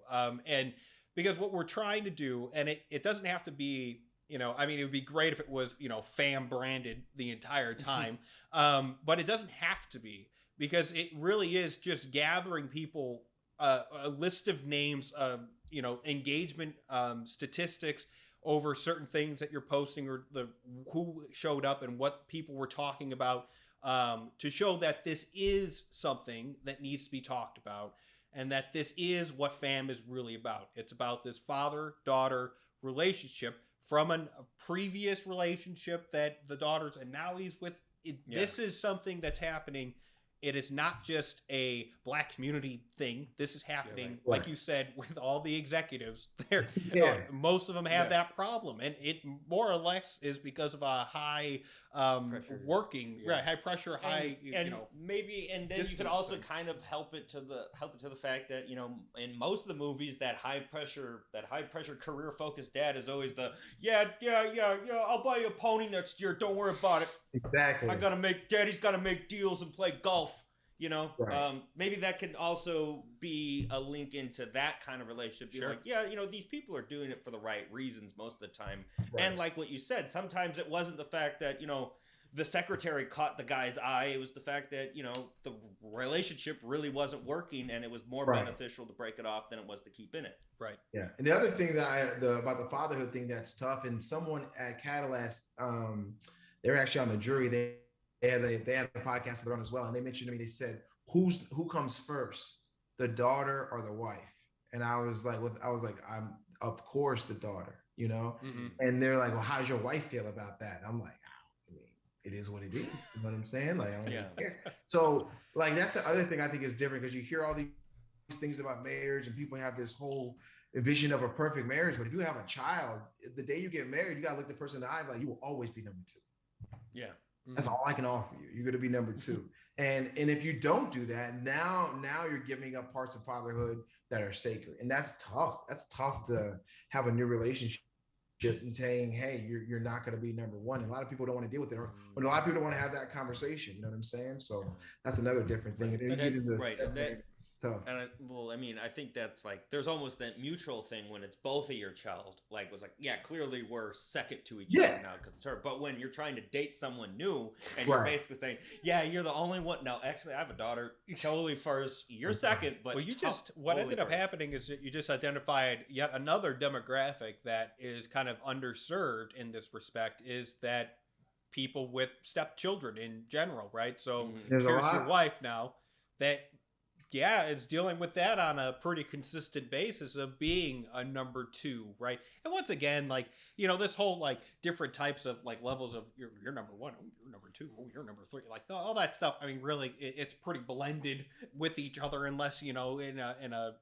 Speaker 2: And because what we're trying to do, and it doesn't have to be, I mean, it would be great if it was, F.A.M branded the entire time. But it doesn't have to be, because it really is just gathering people, a list of names, engagement statistics over certain things that you're posting, or who showed up and what people were talking about, to show that this is something that needs to be talked about, and that this is what F.A.M is really about. It's about this father-daughter relationship from a previous relationship that the daughter's, and now he's with. This is something that's happening. It is not just a Black community thing. This is happening, like you said, with all the executives. Most of them have that problem, and it more or less is because of a high
Speaker 1: pressure.
Speaker 2: high pressure,
Speaker 1: maybe, and then you could also kind of help it to the fact that in most of the movies, that high pressure career focused dad is always the I'll buy you a pony next year. Don't worry about it.
Speaker 3: Exactly.
Speaker 1: Daddy's got to make deals and play golf.
Speaker 3: Right.
Speaker 1: Maybe that could also be a link into that kind of relationship. Be like, these people are doing it for the right reasons most of the time. Right. And like what you said, sometimes it wasn't the fact that, the secretary caught the guy's eye. It was the fact that, the relationship really wasn't working, and it was more beneficial to break it off than it was to keep in it. Right.
Speaker 3: Yeah. And the other thing that about the fatherhood thing that's tough, and someone at Cadillac, they were actually on the jury. They had a podcast of their own as well, and they mentioned to me. They said, "Who comes first, the daughter or the wife?" And I was like, "I'm of course the daughter,"
Speaker 2: Mm-hmm.
Speaker 3: And they're like, "Well, how does your wife feel about that?" And I'm like, I mean, it is what it is. You know what I'm saying? Like, I don't really care. So, like, that's the other thing I think is different, because you hear all these things about marriage, and people have this whole vision of a perfect marriage. But if you have a child, the day you get married, you gotta look the person in the eye, like, you will always be number 2.
Speaker 1: Yeah.
Speaker 3: That's all I can offer you. You're going to be number 2. And if you don't do that, now you're giving up parts of fatherhood that are sacred. And that's tough. That's tough to have a new relationship and saying, hey, you're not going to be number 1. And a lot of people don't want to deal with it. Or a lot of people don't want to have that conversation. You know what I'm saying? So that's another different thing. It's tough.
Speaker 1: And I think that's like, there's almost that mutual thing when it's both of your child. Like, was like, clearly we're second to each other now because it's her. But when you're trying to date someone new, and you're basically saying, you're the only one. No, actually, I have a daughter. Totally first. You're second. But
Speaker 2: what ended up happening is that you just identified yet another demographic that is kind of underserved in this respect, is that people with stepchildren in general, right? So here's your wife now that it's dealing with that on a pretty consistent basis of being a number 2, right? And once again, like, this whole like different types of like levels of you're number 1, oh, you're number 2, oh, you're number 3, like all that stuff. I mean, really, it's pretty blended with each other, unless in a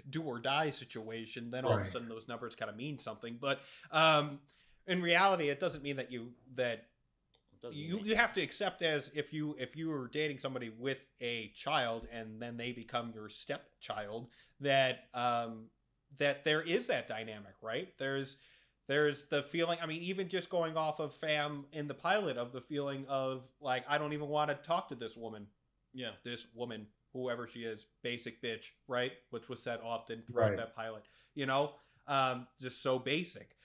Speaker 2: do or die situation, then all of a sudden those numbers kind of mean something. But in reality, it doesn't mean that you have to accept, as if you were dating somebody with a child and then they become your stepchild, that that there is that dynamic, right? There's the feeling, I mean, even just going off of F.A.M in the pilot, of the feeling of like, I don't even want to talk to this woman. Yeah. This woman, whoever she is, basic bitch, right? Which was said often throughout that pilot, just so basic.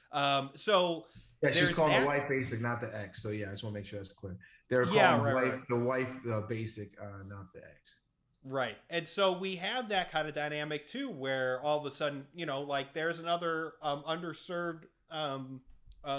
Speaker 2: So
Speaker 3: she's calling the wife basic, not the ex. So I just want to make sure that's clear. They're calling the wife basic, not the ex.
Speaker 2: Right. And so we have that kind of dynamic too, where all of a sudden, like there's another underserved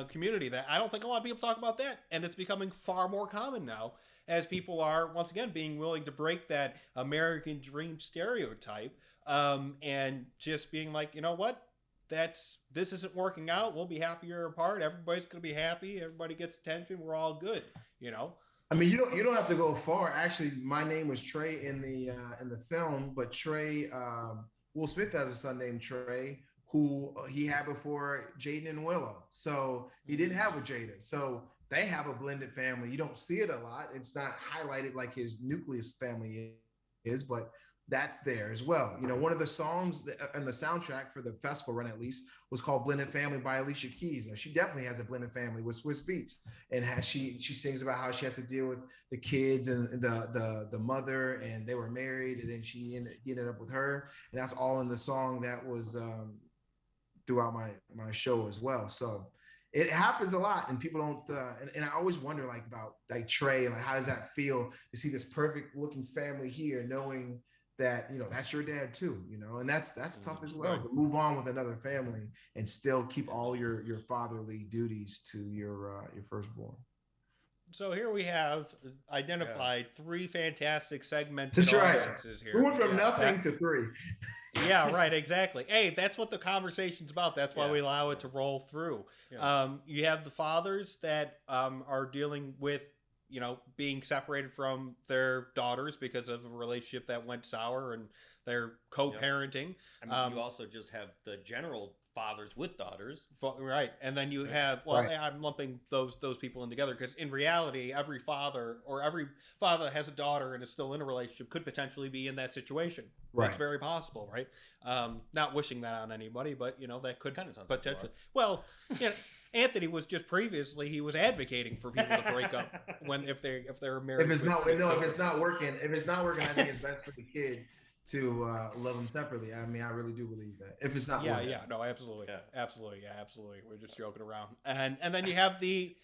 Speaker 2: community that I don't think a lot of people talk about that. And it's becoming far more common now, as people are, once again, being willing to break that American dream stereotype, and just being like, you know what? this isn't working out. We'll be happier apart. Everybody's going to be happy. Everybody gets attention. We're all good, you know?
Speaker 3: I mean, you don't have to go far. Actually, my name was Trey in the film, but Trey, Will Smith has a son named Trey, who he had before Jaden and Willow. So he didn't have with Jada. So they have a blended family. You don't see it a lot. It's not highlighted like his nucleus family is, but that's there as well. You know, one of the songs and the soundtrack for the festival run, at least, was called "Blended Family" by Alicia Keys. Now, she definitely has a blended family with Swiss Beats, and she sings about how she has to deal with the kids and the mother, and they were married, and then he ended up with her, and that's all in the song that was throughout my show as well. So it happens a lot, and people don't. And I always wonder, like, about like Trey, like, how does that feel to see this perfect looking family here, knowing that, you know, that's your dad too, you know, and that's tough as well, to move on with another family and still keep all your fatherly duties to your firstborn.
Speaker 2: So here we have identified 3 fantastic segmented
Speaker 3: That's right.
Speaker 2: audiences here.
Speaker 3: We went from nothing to 3.
Speaker 2: Yeah, right, exactly. Hey, that's what the conversation's about. That's why we allow it to roll through. Yeah. You have the fathers that are dealing with, you know, being separated from their daughters because of a relationship that went sour, and they're co-parenting.
Speaker 1: I mean, you also just have the general fathers with daughters,
Speaker 2: right? And then you have, I'm lumping those people in together, because in reality, every father that has a daughter and is still in a relationship could potentially be in that situation. Right. It's very possible, right? Not wishing that on anybody, but, you know, that could
Speaker 1: kind of sounds
Speaker 2: potentially. Well, you know, Anthony was just previously, he was advocating for people to break up if they're married.
Speaker 3: If it's not working, I think it's best for the kid to love them separately. I mean, I really do believe that. If it's not working.
Speaker 2: No, absolutely. Absolutely. We're just joking around. And then you have the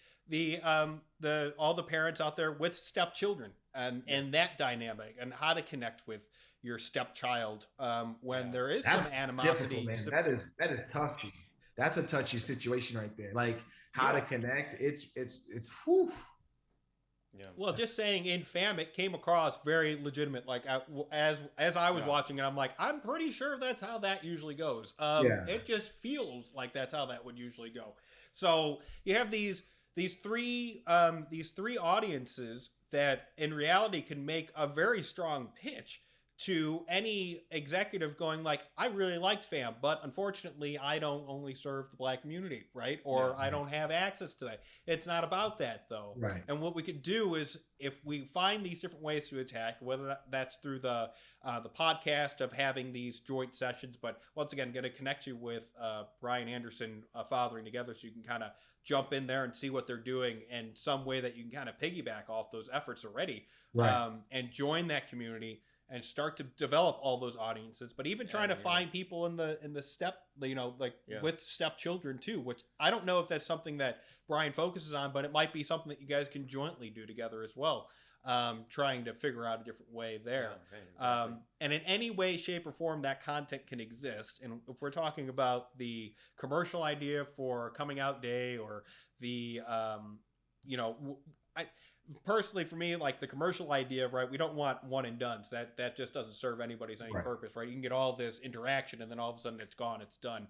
Speaker 2: all the parents out there with stepchildren and that dynamic, and how to connect with your stepchild when there is some animosity.
Speaker 3: That is touchy. That's a touchy situation right there. Like, how to connect. It's whew.
Speaker 2: Yeah. Well, just saying, in F.A.M, it came across very legitimate. Like, as I was watching it, I'm like, I'm pretty sure that's how that usually goes. It just feels like that's how that would usually go. So you have these 3 audiences that in reality can make a very strong pitch to any executive going like, I really liked F.A.M, but unfortunately I don't only serve the Black community, right? Or I don't have access to that. It's not about that, though.
Speaker 3: Right.
Speaker 2: And what we could do is, if we find these different ways to attack, whether that's through the podcast of having these joint sessions, but once again, going to connect you with Brian Anderson, Fathering Together, so you can kind of jump in there and see what they're doing in some way that you can kind of piggyback off those efforts already, and join that community and start to develop all those audiences. But even trying to find people in the step, you know, like with stepchildren too, which I don't know if that's something that Brian focuses on, but it might be something that you guys can jointly do together as well. Trying to figure out a different way there. Exactly. And in any way, shape, or form that content can exist. And if we're talking about the commercial idea for Coming Out Day, or the, personally, for me, like the commercial idea, right? We don't want one and done. So that just doesn't serve anybody's purpose, right? You can get all this interaction, and then all of a sudden it's gone, it's done.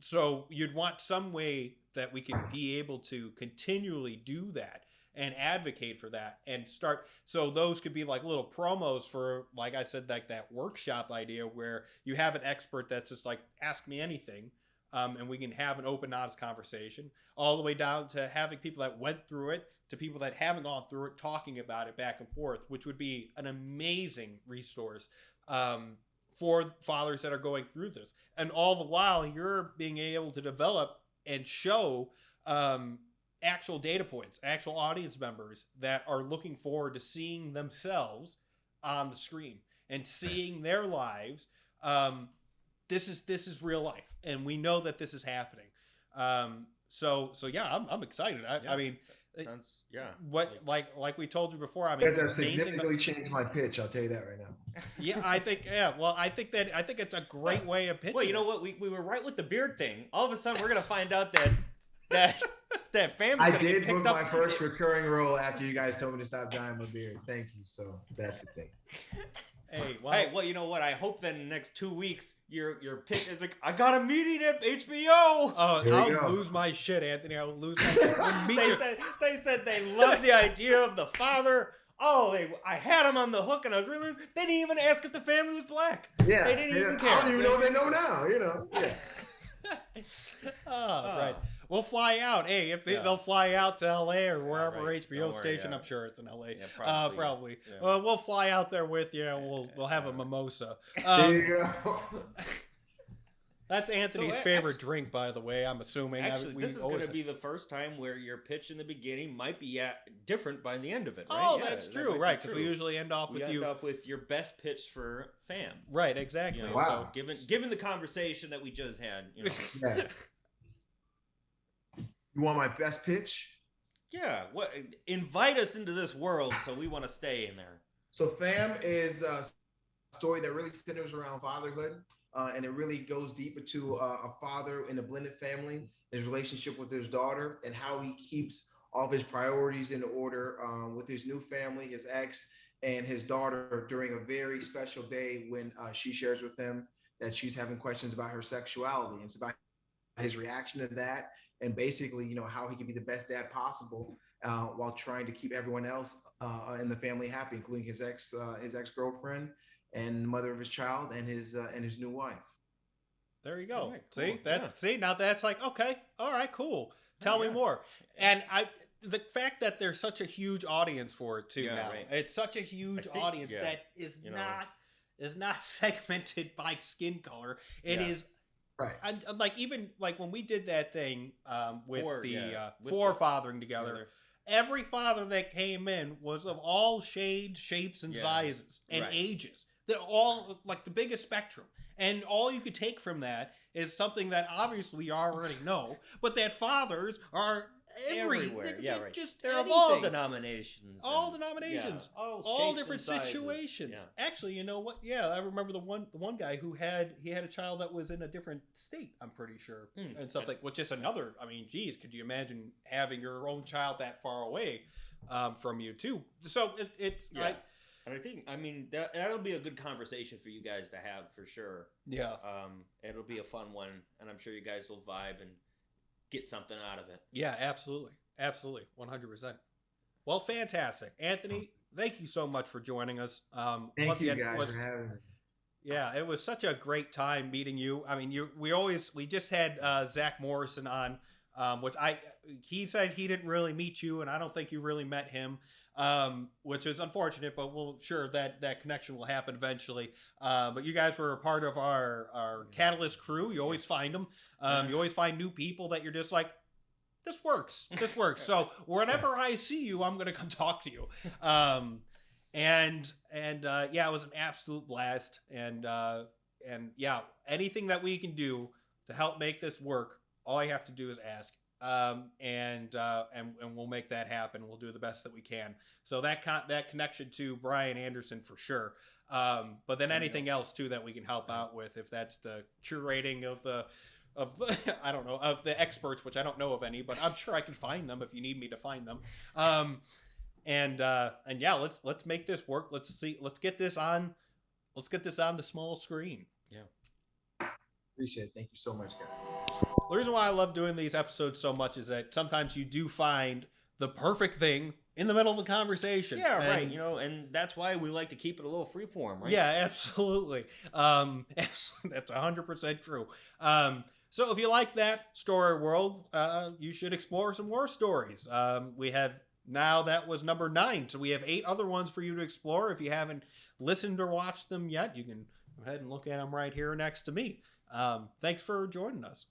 Speaker 2: So you'd want some way that we can be able to continually do that and advocate for that, and start. So those could be like little promos for, like I said, like that workshop idea where you have an expert that's just like, ask me anything. And we can have an open, honest conversation, all the way down to having people that went through it to people that haven't gone through it, talking about it back and forth, which would be an amazing resource for fathers that are going through this. And all the while, you're being able to develop and show actual data points, actual audience members that are looking forward to seeing themselves on the screen and seeing their lives. This is real life, and we know that this is happening. So yeah, I'm excited. I mean,
Speaker 1: sounds
Speaker 2: like we told you before. I mean,
Speaker 3: that significantly changed my pitch. I'll tell you that right now.
Speaker 2: Yeah, I think it's a great way of pitching.
Speaker 1: Well, you know what? We were right with the beard thing. All of a sudden, we're gonna find out that F.A.M.
Speaker 3: I did book my first recurring role after you guys told me to stop dyeing my beard. Thank you. So that's the thing.
Speaker 2: Hey, well,
Speaker 1: Hey, well, you know what? I hope that in the next 2 weeks, your pitch is like, I got a meeting at HBO.
Speaker 2: oh,
Speaker 3: Here we
Speaker 2: I'll
Speaker 3: go.
Speaker 2: lose my shit, Anthony. I'll lose my shit. We'll meet you.
Speaker 1: They said they love the idea of the father. Oh, I had him on the hook, and I was really. They didn't even ask if the family was black.
Speaker 3: Yeah,
Speaker 1: They didn't even care.
Speaker 3: I don't even know they know now. Yeah.
Speaker 2: Oh, right. We'll fly out. Hey, if they'll fly out to LA or wherever
Speaker 1: right.
Speaker 2: HBO
Speaker 1: Don't worry,
Speaker 2: station.
Speaker 1: yeah.
Speaker 2: I'm sure it's in LA.
Speaker 1: Yeah,
Speaker 2: probably.
Speaker 1: Yeah.
Speaker 2: We'll fly out there with you, and we'll have a mimosa.
Speaker 3: There you go.
Speaker 2: That's Anthony's favorite drink, by the way. I'm assuming.
Speaker 1: Actually, this is going to be the first time where your pitch in the beginning might be different by the end of it. Right?
Speaker 2: Oh,
Speaker 1: Yeah,
Speaker 2: that's
Speaker 1: that
Speaker 2: true,
Speaker 1: might
Speaker 2: right?
Speaker 1: be
Speaker 2: Because we usually end off with you.
Speaker 1: End up with your best pitch for FAM.
Speaker 2: Right, exactly.
Speaker 1: You know,
Speaker 3: Wow.
Speaker 1: So given the conversation that we just had, you know.
Speaker 3: Yeah. You want my best pitch?
Speaker 1: Yeah, invite us into this world, so we want to stay in there.
Speaker 3: So FAM is a story that really centers around fatherhood, and it really goes deep into a father in a blended family, his relationship with his daughter, and how he keeps all of his priorities in order with his new family, his ex, and his daughter during a very special day when she shares with him that she's having questions about her sexuality. It's about his reaction to that, and basically, you know, how he can be the best dad possible while trying to keep everyone else in the family happy, including his ex-girlfriend and the mother of his child and his new wife.
Speaker 2: There you go.
Speaker 1: Right, cool.
Speaker 2: See, now that's like, okay, all right, cool. Tell me more. And the fact that there's such a huge audience for it too now. Right. It's such a huge audience that is not segmented by skin color. It is.
Speaker 3: Right.
Speaker 2: Like even like when we did that thing with the fathering together, every father that came in was of all shades, shapes, and sizes and ages. They're all like the biggest spectrum. And all you could take from that is something that obviously we already know, but that fathers are everywhere.
Speaker 1: They're of all denominations.
Speaker 2: All denominations. All different situations.
Speaker 1: Yeah.
Speaker 2: Actually, you know what? Yeah, I remember the one guy who had a child that was in a different state, I'm pretty sure. And stuff like, which is another, I mean, geez, could you imagine having your own child that far away from you too? So it's
Speaker 1: and I think, I mean, that'll be a good conversation for you guys to have for sure.
Speaker 2: Yeah.
Speaker 1: It'll be a fun one, and I'm sure you guys will vibe and get something out of it.
Speaker 2: Yeah, absolutely. Absolutely. 100%. Well, fantastic. Anthony, thank you so much for joining us.
Speaker 3: Thank you guys for having me.
Speaker 2: Yeah, it was such a great time meeting you. I mean, we just had Zach Morrison on, which he said he didn't really meet you, and I don't think you really met him. Which is unfortunate, but that connection will happen eventually. But you guys were a part of our Catalyst crew. You always find them. You always find new people that you're just like, this works. So whenever I see you, I'm going to come talk to you. And it was an absolute blast. And anything that we can do to help make this work, all you have to do is ask. And we'll make that happen. We'll do the best that we can. So that connection to Brian Anderson for sure. But then anything else too that we can help out with, if that's the curating of the I don't know, of the experts, which I don't know of any, but I'm sure I can find them if you need me to find them. Let's make this work. Let's get this on the small screen.
Speaker 1: Yeah.
Speaker 3: Appreciate it. Thank you so much, guys.
Speaker 2: The reason why I love doing these episodes so much is that sometimes you do find the perfect thing in the middle of a conversation.
Speaker 1: Yeah, right. You know, and that's why we like to keep it a little freeform, right?
Speaker 2: Yeah, absolutely. That's 100% true. So if you like that story world, you should explore some more stories. We have now, that was number 9, so we have 8 other ones for you to explore. If you haven't listened or watched them yet, you can go ahead and look at them right here next to me. Thanks for joining us.